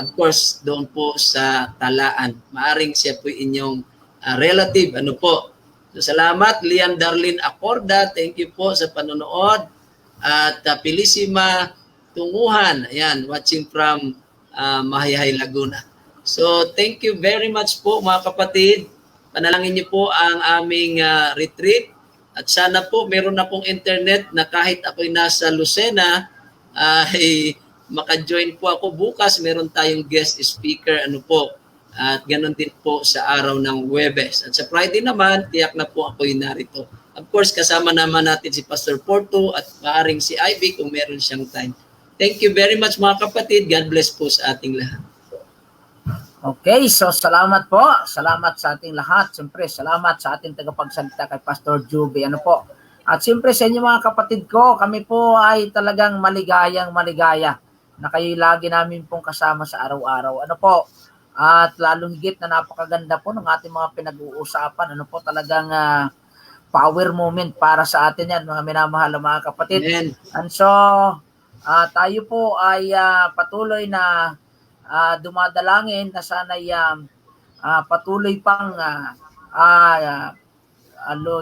of course, doon po sa Talaan. Maaring siya po inyong relative. Ano po? So, salamat, Lian Darlene Acorda. Thank you po sa panonood. At Pilisima Tunguhan. Ayan, watching from Mahayhay, Laguna. So, thank you very much po mga kapatid. Panalangin niyo po ang aming retreat. At sana po meron na pong internet na kahit ako'y nasa Lucena, ay maka-join po ako bukas. Meron tayong guest speaker. Ano po? At ganoon din po sa araw ng Huwebes. At sa Friday naman, tiyak na po ako'y narito. Of course, kasama naman natin si Pastor Porto at maaring si Ivy kung meron siyang time. Thank you very much mga kapatid. God bless po sa ating lahat. Okay, so salamat po. Salamat sa ating lahat. Siyempre, salamat sa ating tagapagsalita kay Pastor Juby. Ano po? At siyempre sa inyo mga kapatid ko, kami po ay talagang maligaya na kayo lagi namin pong kasama sa araw-araw. Ano po? At lalong higit na napakaganda po ng ating mga pinag-uusapan. Ano po? Talagang power moment para sa atin yan, mga minamahal mga kapatid. Amen. And so, tayo po ay patuloy na dumadalangin na sana'y patuloy pang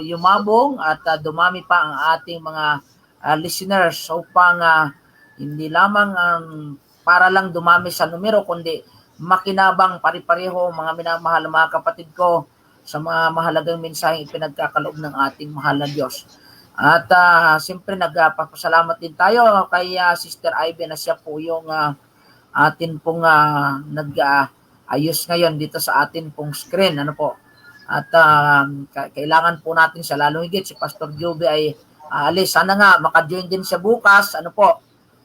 yumabong at dumami pa ang ating mga listeners upang hindi lamang para lang dumami sa numero kundi makinabang pari-pareho mga minamahal mga kapatid ko sa mga mahalagang mensaheng ipinagkakaloob ng ating mahal na Diyos. At siyempre nagpapasalamat din tayo kay Sister Ivy na siya po yung atin pong nag-ayos ngayon dito sa atin pong screen. Ano po? At kailangan po natin siya lalong higit si Pastor Joby ay alis. Sana nga maka-join din siya bukas. Ano po?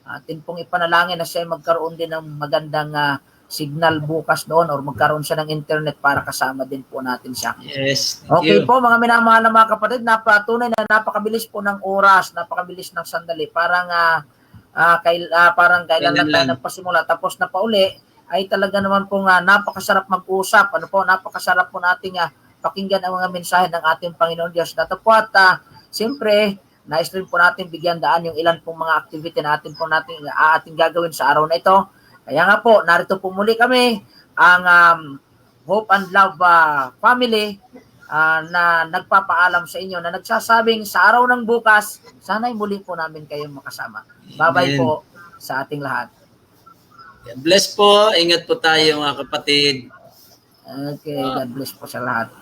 Atin pong ipanalangin na siya magkaroon din ng magandang signal bukas doon or magkaroon siya ng internet para kasama din po natin siya. Yes. Okay po mga minamahal na mga kapatid, napatunay na napakabilis po ng oras, napakabilis ng sandali. Parang parang kailan lang tayo nagpasimula tapos na pauli ay talaga naman po napakasarap mag-usap. Ano po, napakasarap po nating pakinggan ang mga mensahe ng ating Panginoon Diyos. Datapwat, siyempre, nais rin po natin bigyan daan yung ilan pong mga activity na ating gagawin sa araw na ito. Kaya nga po, narito po muli kami ang Hope and Love family na nagpapaalam sa inyo na nagsasabing sa araw ng bukas, sana'y muli po namin kayong makasama. Bye-bye po sa ating lahat. Bless po. Ingat po tayo mga kapatid. Okay, God bless po sa lahat.